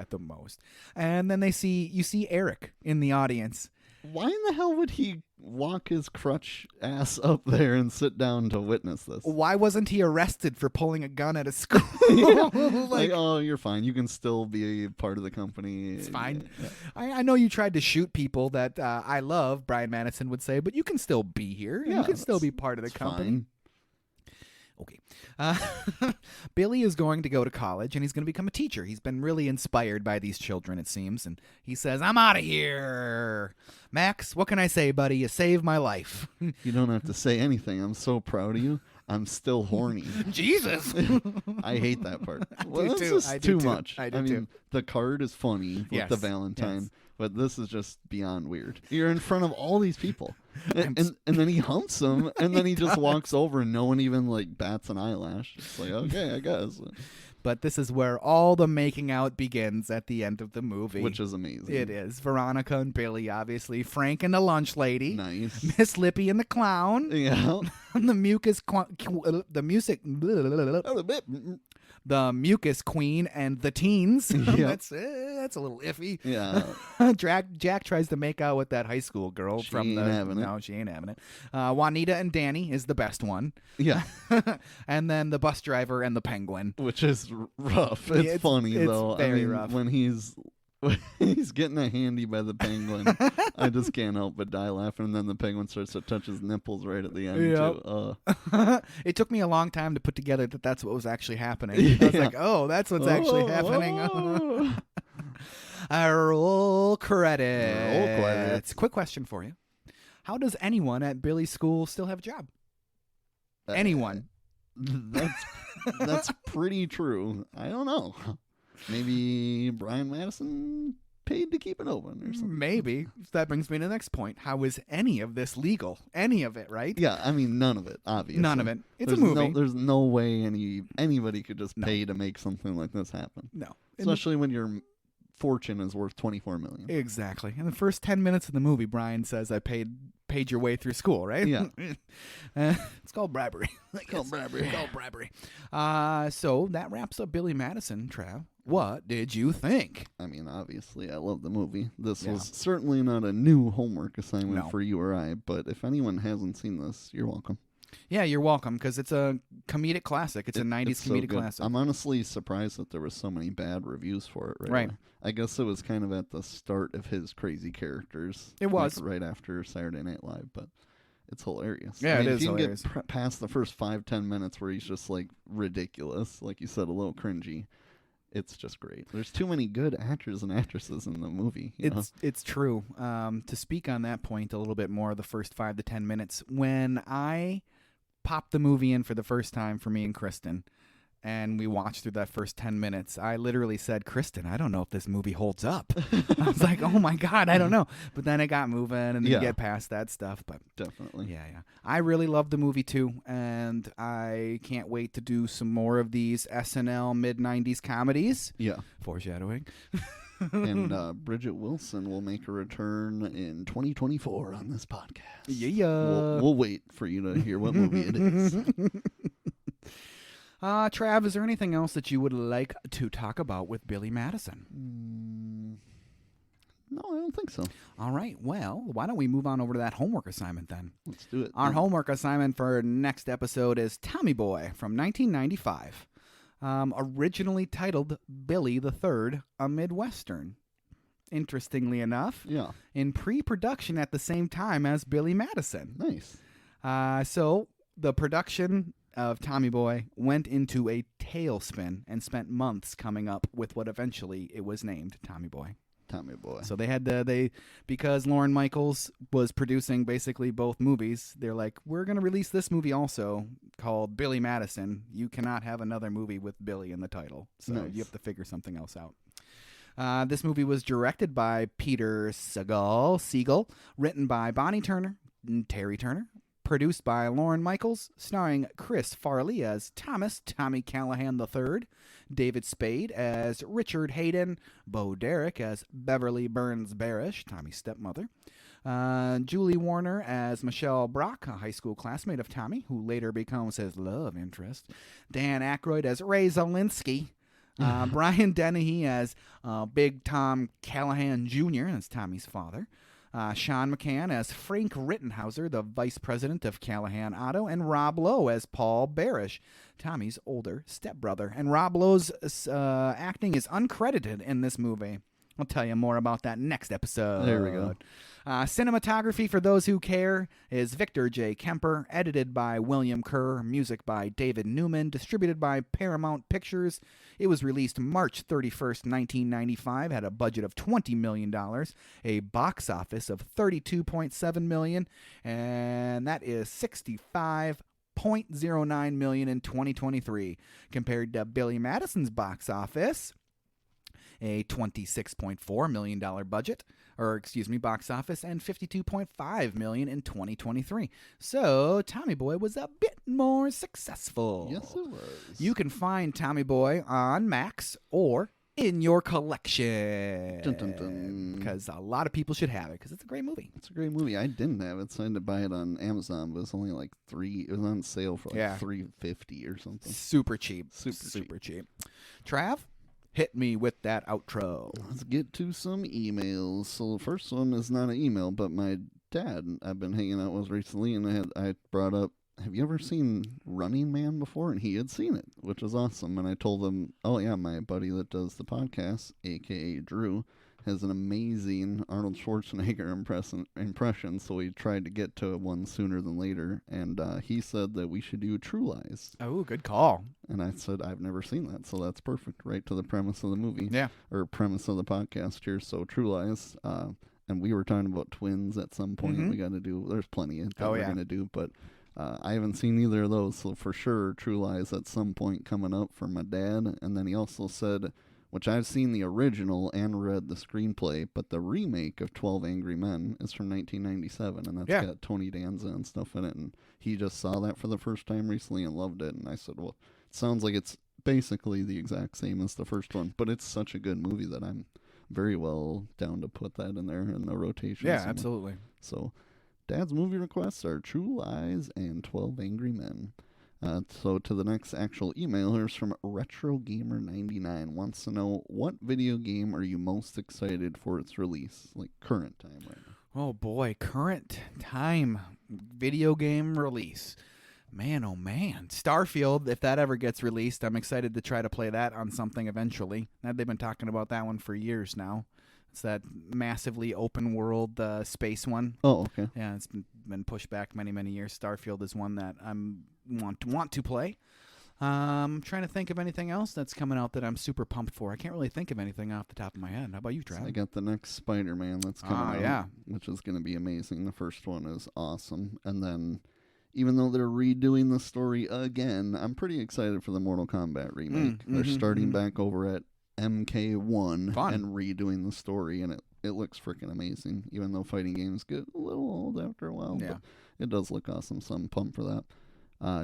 And then you see Eric in the audience. Why in the hell would he walk his crutch ass up there and sit down to witness this? Why wasn't he arrested for pulling a gun at a school? like, oh, you're fine. You can still be a part of the company. It's fine. Yeah. I know you tried to shoot people that I love, Brian Madison would say, but you can still be here. Yeah, you can still be part of the it's company. fine. Okay. Billy is going to go to college, and he's going to become a teacher. He's been really inspired by these children, it seems, and he says, I'm out of here. Max, what can I say, buddy? You saved my life. You don't have to say anything. I'm so proud of you. I'm still horny. Jesus. I hate that part. do That's too. just I do too too. much. I do mean, too. the card is funny with Yes. the Valentine, Yes. but this is just beyond weird. You're in front of all these people. And then he humps them, and then he just walks over, and no one even like bats an eyelash. It's like, okay, I guess. But this is where all the making out begins at the end of the movie. Which is amazing. It is. Veronica and Billy, obviously. Frank and the lunch lady. Nice. Miss Lippy and the clown. Yeah. The mucus queen and the teens. Yep. That's a little iffy. Yeah. Jack tries to make out with that high school girl She ain't having it. No, she ain't having it. Juanita and Danny is the best one. Yeah. And then the bus driver and the penguin. Which is rough. It's funny, it's though. very I mean, rough. when he's getting a handy by the penguin, I just can't help but die laughing. And then the penguin starts to touch his nipples right at the end, Yep. too. It took me a long time to put together that that's what was actually happening. I was like, oh, that's what's actually happening. Roll credits. Quick question for you. How does anyone at Billy's school still have a job? Anyone. That's pretty true. I don't know. Maybe Brian Madison paid to keep it open or something. Maybe. That brings me to the next point. How is any of this legal? Any of it, right? Yeah, I mean, none of it, obviously. None of it. It's There's a movie. there's no way anybody could just pay to make something like this happen. No. Especially when your fortune is worth $24 million. Exactly. In the first 10 minutes of the movie, Brian says, I paid your way through school, right? Yeah. It's called bribery. It's called bribery. So that wraps up Billy Madison, Trav. What did you think? I mean, obviously, I love the movie. This Yeah. was certainly not a new homework assignment No. for you or I, but if anyone hasn't seen this, you're welcome. Yeah, you're welcome, because it's a comedic classic. It's a 90s It's so comedic good. classic. I'm honestly surprised that there was so many bad reviews for it. Right. away. I guess it was kind of at the start of his crazy characters. It was. like, right after Saturday Night Live, but it's hilarious. Yeah, I mean, it if is you can hilarious. get past the first 5-10 minutes where he's just like ridiculous, like you said, a little cringy, it's just great. There's too many good actors and actresses in the movie. It's true. To speak on that point a little bit more, the first 5 to 10 minutes, when I popped the movie in for the first time for me and Kristen, and we watched through that first 10 minutes, I literally said, Kristen, I don't know if this movie holds up. I was like, oh my God, I don't know. But then it got moving, and then you get past that stuff. But definitely. Yeah. I really love the movie too, and I can't wait to do some more of these SNL mid-90s comedies. Yeah. Foreshadowing. And Bridget Wilson will make a return in 2024 on this podcast. Yeah. We'll wait for you to hear what movie it is. Trav, is there anything else that you would like to talk about with Billy Madison? No, I don't think so. All right. Well, why don't we move on over to that homework assignment then? Let's do it. Our homework assignment for next episode is Tommy Boy from 1995. Originally titled Billy the Third, a Midwestern. Interestingly enough, in pre-production at the same time as Billy Madison. Nice. So the production of Tommy Boy went into a tailspin and spent months coming up with what eventually it was named Tommy Boy. Tommy Boy. So they had because Lorne Michaels was producing basically both movies, they're like, we're going to release this movie also called Billy Madison. You cannot have another movie with Billy in the title. So you have to figure something else out. This movie was directed by Peter Siegel, written by Bonnie Turner and Terry Turner, produced by Lorne Michaels, starring Chris Farley as Tommy Callahan III, David Spade as Richard Hayden, Bo Derek as Beverly Burns Barish, Tommy's stepmother, Julie Warner as Michelle Brock, a high school classmate of Tommy, who later becomes his love interest, Dan Aykroyd as Ray Zielinski, Brian Dennehy as Big Tom Callahan Jr., that's Tommy's father, Sean McCann as Frank Rittenhauser, the vice president of Callahan Auto, and Rob Lowe as Paul Barish, Tommy's older stepbrother. And Rob Lowe's acting is uncredited in this movie. I'll tell you more about that next episode. There we go. Cinematography, for those who care, is Victor J. Kemper, edited by William Kerr, music by David Newman, distributed by Paramount Pictures. It was released March 31st, 1995, had a budget of $20 million, a box office of $32.7 million, and that is $65.09 million in 2023, compared to Billy Madison's box office, a $26.4 million box office, and $52.5 million in 2023. So Tommy Boy was a bit more successful. Yes, it was. You can find Tommy Boy on Max or in your collection. Dun, dun, dun. Because a lot of people should have it, because it's a great movie. It's a great movie. I didn't have it, so I had to buy it on Amazon, but it's only like it was on sale for like $3.50 or something. Super cheap. Super cheap. Trav? Hit me with that outro. Let's get to some emails. So the first one is not an email, but my dad I've been hanging out with recently, and I brought up, have you ever seen Running Man before? And he had seen it, which was awesome. And I told him, oh yeah, my buddy that does the podcast, a.k.a. Drew, has an amazing Arnold Schwarzenegger impression, so we tried to get to one sooner than later, and he said that we should do True Lies. Oh, good call. And I said, I've never seen that, so that's perfect, right to the premise of the movie. Yeah. Or premise of the podcast here, so True Lies, and we were talking about twins at some point. We got to do, there's plenty that we're going to do, but I haven't seen either of those, so for sure True Lies at some point coming up for my dad. And then he also said, which I've seen the original and read the screenplay, but the remake of 12 Angry Men is from 1997, and that's got Tony Danza and stuff in it, and he just saw that for the first time recently and loved it, and I said, well, it sounds like it's basically the exact same as the first one, but it's such a good movie that I'm very well down to put that in there in the rotation. Yeah, absolutely. So, Dad's movie requests are True Lies and 12 Angry Men. So to the next actual email, here's from RetroGamer99. Wants to know, what video game are you most excited for its release? Like current time right now. Oh boy, current time video game release. Man, oh man. Starfield, if that ever gets released, I'm excited to try to play that on something eventually. They've been talking about that one for years now. It's that massively open world space one. Oh, okay. Yeah, it's been pushed back many years. Starfield is one that I want to play. I'm trying to think of anything else that's coming out that I'm super pumped for. I can't really think of anything off the top of my head. How about you, Trav? So I got the next Spider-Man that's coming out, which is going to be amazing. The first one is awesome. And then, even though they're redoing the story again, I'm pretty excited for the Mortal Kombat remake. They're starting back over at MK1 and redoing the story, and it looks freaking amazing, even though fighting games get a little old after a while. But it does look awesome, so I'm pumped for that.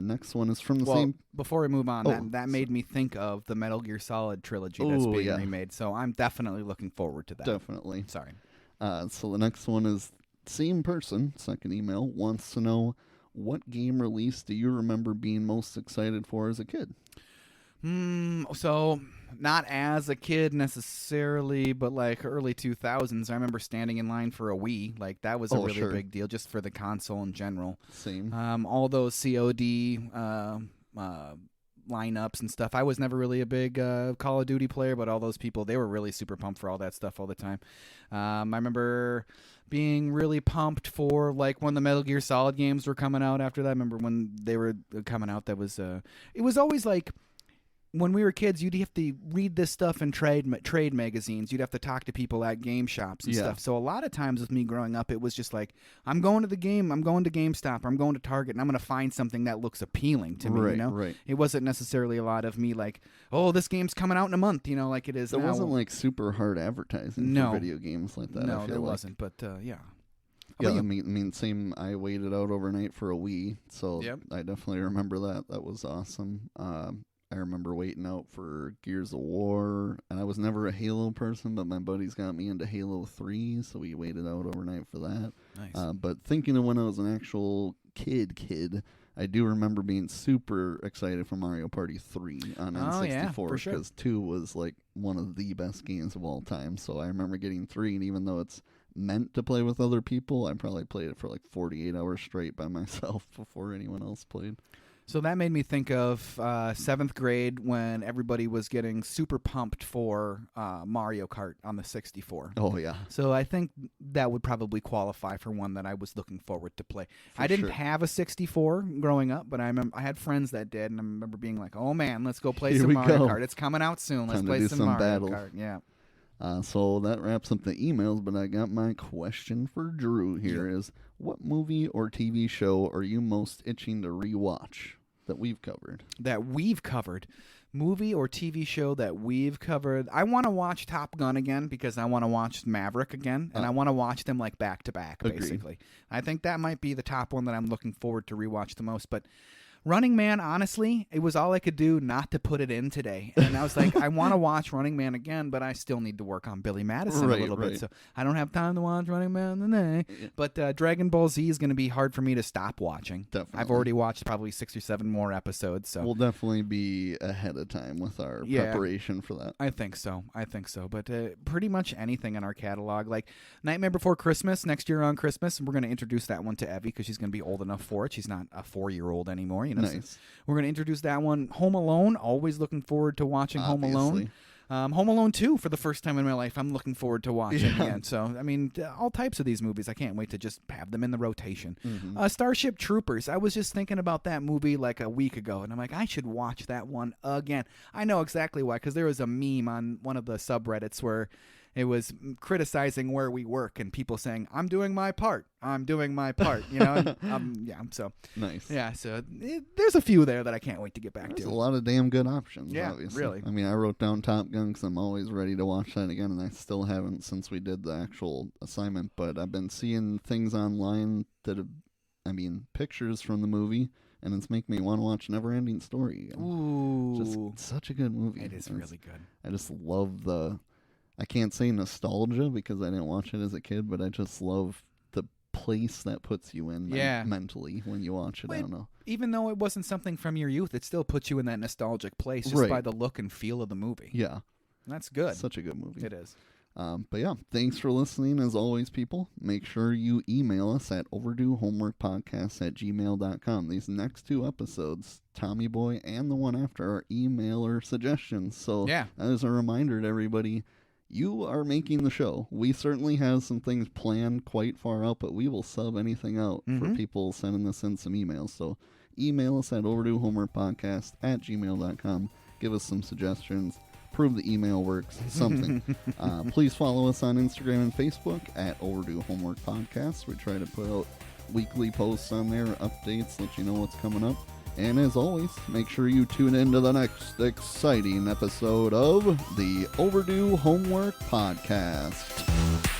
Next one is from the same... Before we move on, that made me think of the Metal Gear Solid trilogy that's being remade, so I'm definitely looking forward to that. Definitely. Sorry. So the next one is same person, second email, wants to know, what game release do you remember being most excited for as a kid? So not as a kid necessarily, but like early 2000s. I remember standing in line for a Wii. Like that was a really big deal just for the console in general. Same. All those COD lineups and stuff. I was never really a big Call of Duty player, but all those people, they were really super pumped for all that stuff all the time. I remember being really pumped for like when the Metal Gear Solid games were coming out after that. I remember when they were coming out, that was it was always like, when we were kids, you'd have to read this stuff in trade magazines. You'd have to talk to people at game shops and stuff. So a lot of times with me growing up, it was just like, I'm going to the game, I'm going to GameStop, I'm going to Target, and I'm going to find something that looks appealing to me, you know? Right. It wasn't necessarily a lot of me like, oh, this game's coming out in a month, you know, like it is now. There wasn't like super hard advertising for video games like that. No, there wasn't, but yeah. Yeah, I mean, same. I waited out overnight for a Wii, so I definitely remember that. That was awesome. I remember waiting out for Gears of War, and I was never a Halo person, but my buddies got me into Halo 3, so we waited out overnight for that. Nice. But thinking of when I was an actual kid, I do remember being super excited for Mario Party 3 on N64, because 2 was like one of the best games of all time. So I remember getting 3, and even though it's meant to play with other people, I probably played it for like 48 hours straight by myself before anyone else played. So that made me think of 7th grade when everybody was getting super pumped for Mario Kart on the 64. Oh, yeah. So I think that would probably qualify for one that I was looking forward to play. I didn't have a 64 growing up, but I had friends that did, and I remember being like, oh, man, let's go play some Mario Kart. It's coming out soon. Let's play some Mario Kart. Yeah. So that wraps up the emails, but I got my question for Drew here is, what movie or TV show are you most itching to rewatch that we've covered? Movie or TV show that we've covered. I want to watch Top Gun again because I want to watch Maverick again, and I want to watch them like back to back, basically. I think that might be the top one that I'm looking forward to rewatch the most, but Running Man, honestly, it was all I could do not to put it in today. And I was like, I want to watch Running Man again, but I still need to work on Billy Madison a little bit. So I don't have time to watch Running Man today. But Dragon Ball Z is going to be hard for me to stop watching. Definitely. I've already watched probably 6 or 7 more episodes. So we'll definitely be ahead of time with our preparation for that. I think so. But pretty much anything in our catalog. Like Nightmare Before Christmas, next year on Christmas, and we're going to introduce that one to Evie because she's going to be old enough for it. She's not a 4-year-old anymore. You know, nice. So we're going to introduce that one. Home Alone, always looking forward to watching Home Alone. Home Alone 2 for the first time in my life, I'm looking forward to watching again. So, I mean, all types of these movies. I can't wait to just have them in the rotation. Starship Troopers. I was just thinking about that movie like a week ago, and I'm like, I should watch that one again. I know exactly why, because there was a meme on one of the subreddits where it was criticizing where we work and people saying, I'm doing my part, you know? So nice. Yeah, so there's a few there that I can't wait to get back to. There's a lot of damn good options, obviously. Really. I mean, I wrote down Top Gun because I'm always ready to watch that again, and I still haven't since we did the actual assignment, but I've been seeing things online that have, pictures from the movie, and it's making me want to watch Neverending Story again. Ooh. Just such a good movie. It is really good. I just love I can't say nostalgia because I didn't watch it as a kid, but I just love the place that puts you in mentally when you watch it. I don't know. Even though it wasn't something from your youth, it still puts you in that nostalgic place just by the look and feel of the movie. Yeah. That's good. Such a good movie. It is. But yeah, thanks for listening as always, people. Make sure you email us at overduehomeworkpodcast@gmail.com. These next 2 episodes, Tommy Boy and the one after, are emailer suggestions. So as a reminder to everybody, you are making the show. We certainly have some things planned quite far out, but we will sub anything out for people sending us in some emails. So email us at overduehomeworkpodcast@gmail.com. Give us some suggestions. Prove the email works. Something. Please follow us on Instagram and Facebook at Overdue Homework Podcast. We try to put out weekly posts on there, updates, let you know what's coming up. And as always, make sure you tune in to the next exciting episode of the Overdue Homework Podcast.